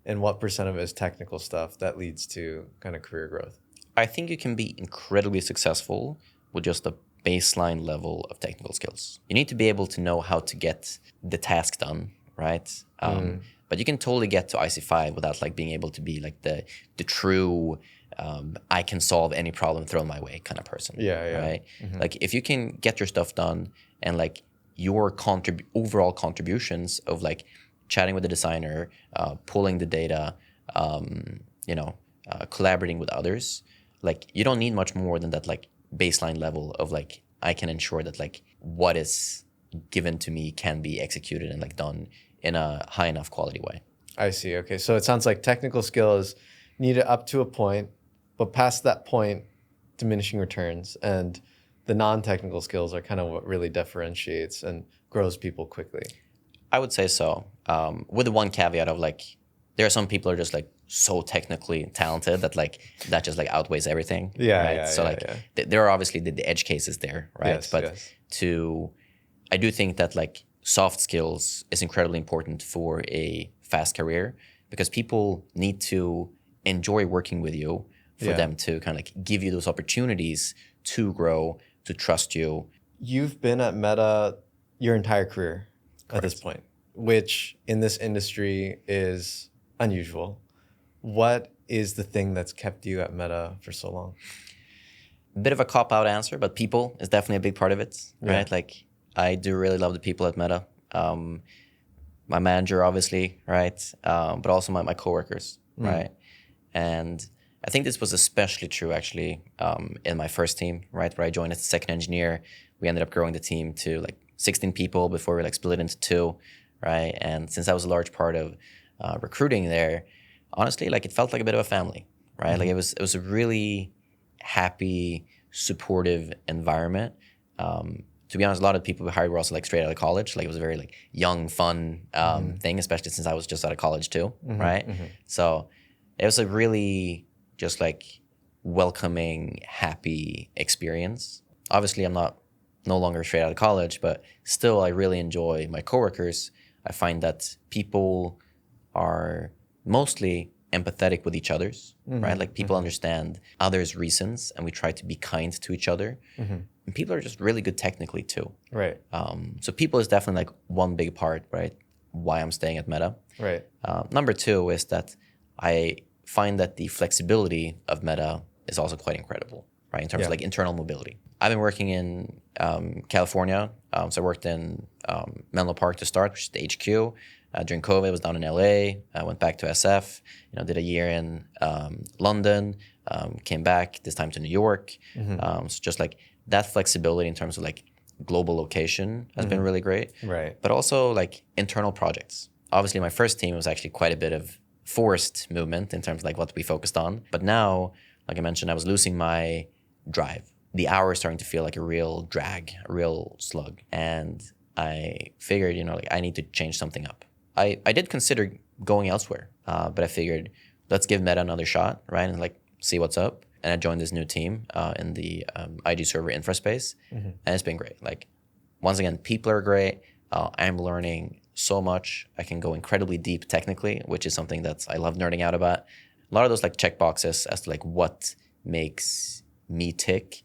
and what percent of it is technical stuff that leads to kind of career growth? I think you can be incredibly successful with just a baseline level of technical skills. You need to be able to know how to get the task done, right? But you can totally get to IC5 without like being able to be like the true I can solve any problem thrown my way kind of person. Yeah. Right? Like, if you can get your stuff done and like your overall contributions of like chatting with the designer, pulling the data, collaborating with others, like, you don't need much more than that like baseline level of like, I can ensure that like what is given to me can be executed and like done in a high enough quality way. I see. Okay. So it sounds like technical skill is needed up to a point, but past that point, diminishing returns, and the non-technical skills are kind of what really differentiates and grows people quickly. I would say so. With the one caveat of like, there are some people who are just like so technically talented that like that just like outweighs everything. Right. So there are obviously the edge cases there, right? Yes, but yes. I do think that like soft skills is incredibly important for a fast career, because people need to enjoy working with you for them to kind of like give you those opportunities to grow, to trust you. You've been at Meta your entire career. Correct. At this point, which in this industry is unusual. What is the thing that's kept you at Meta for so long? A bit of a cop-out answer, but people is definitely a big part of it, right? Yeah. Like, I do really love the people at Meta. My manager, obviously, right? But also my coworkers, right? And I think this was especially true, actually, in my first team, right? Where I joined as a second engineer. We ended up growing the team to like 16 people before we like split into 2, right? And since I was a large part of recruiting there, honestly, like, it felt like a bit of a family, right? Like, it was a really happy, supportive environment. To be honest, a lot of the people we hired were also like straight out of college. Like, it was a very like young, fun thing, especially since I was just out of college too, right? So it was a really just like welcoming, happy experience. Obviously, I'm no longer straight out of college, but still I really enjoy my coworkers. I find that people are mostly empathetic with each other's, right? Like, people understand others' reasons, and we try to be kind to each other. And people are just really good technically too. Right. So people is definitely like one big part, right? Why I'm staying at Meta. Right. Number 2 is that I find that the flexibility of Meta is also quite incredible, right? In terms of like internal mobility. I've been working in California. So I worked in Menlo Park to start, which is the HQ. During COVID, I was down in LA. I went back to SF, did a year in London, came back, this time to New York. So just like that flexibility in terms of like global location has been really great. Right. But also like internal projects. Obviously, my first team was actually quite a bit of forced movement in terms of like what we focused on. But now, like I mentioned, I was losing my drive. The hour is starting to feel like a real drag, a real slug. And I figured, like, I need to change something up. I did consider going elsewhere, but I figured, let's give Meta another shot, right? And like see what's up. And I joined this new team in the IG server infra space. And it's been great. Like, once again, people are great. I'm learning so much. I can go incredibly deep technically, which is something that I love nerding out about. A lot of those like check boxes as to like what makes me tick,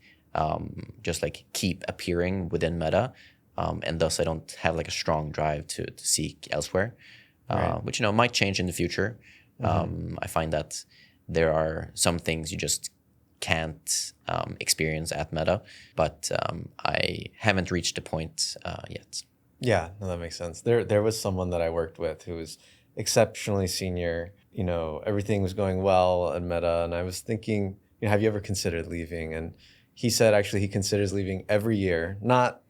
just like keep appearing within Meta. And thus I don't have like a strong drive to seek elsewhere. Right. which might change in the future. I find that there are some things you just can't experience at Meta, but I haven't reached the point yet. Yeah, no, that makes sense. There was someone that I worked with who was exceptionally senior. Everything was going well at Meta, and I was thinking, have you ever considered leaving? And he said actually he considers leaving every year, not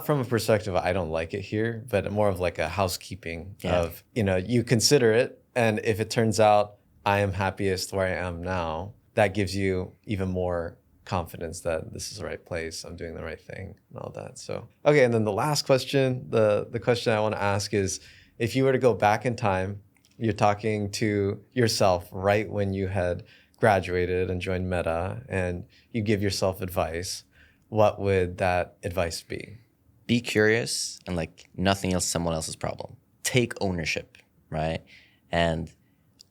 from a perspective of I don't like it here, but more of like a housekeeping of, you consider it, and if it turns out I am happiest where I am now, that gives you even more confidence that this is the right place, I'm doing the right thing and all that. So, okay, and then the last question, the question I want to ask is, if you were to go back in time, you're talking to yourself right when you had graduated and joined Meta, and you give yourself advice, what would that advice be? Be curious, and like nothing else, someone else's problem. Take ownership, right? And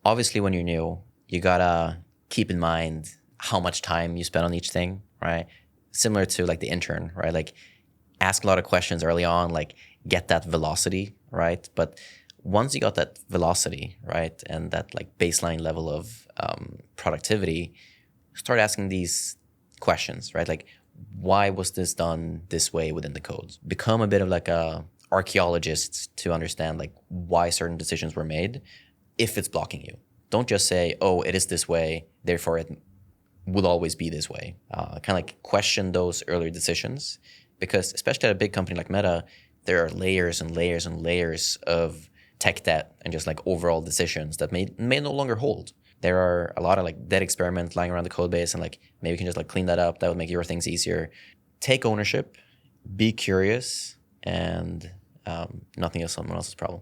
obviously when you're new, you gotta keep in mind how much time you spend on each thing, right? Similar to like the intern, right? Like ask a lot of questions early on, like get that velocity, right? But once you got that velocity, right, and that like baseline level of productivity, start asking these questions, right? Like, why was this done this way within the codes? Become a bit of like a archaeologist to understand like why certain decisions were made if it's blocking you. Don't just say, oh, it is this way, therefore it will always be this way. Kind of like question those earlier decisions, because especially at a big company like Meta, there are layers and layers and layers of tech debt and just like overall decisions that may no longer hold. There are a lot of like dead experiments lying around the code base, and like maybe you can just like clean that up. That would make your things easier. Take ownership, be curious, and nothing else someone else's problem.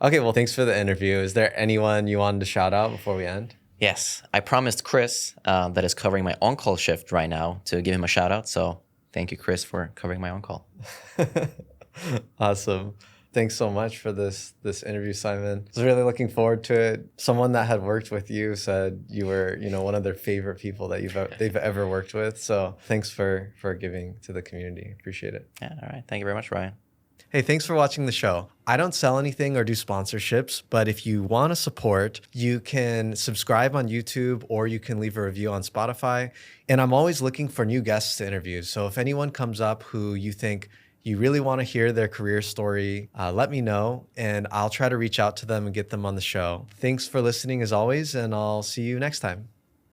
Okay, well, thanks for the interview. Is there anyone you wanted to shout out before we end? Yes, I promised Chris that is covering my on-call shift right now to give him a shout out. So thank you, Chris, for covering my on-call. Awesome. Thanks so much for this interview, Simon. I was really looking forward to it. Someone that had worked with you said you were, one of their favorite people that they've ever worked with. So thanks for giving to the community. Appreciate it. Yeah, all right. Thank you very much, Ryan. Hey, thanks for watching the show. I don't sell anything or do sponsorships, but if you want to support, you can subscribe on YouTube or you can leave a review on Spotify. And I'm always looking for new guests to interview. So if anyone comes up who you think you really want to hear their career story, let me know and I'll try to reach out to them and get them on the show. Thanks for listening as always, and I'll see you next time.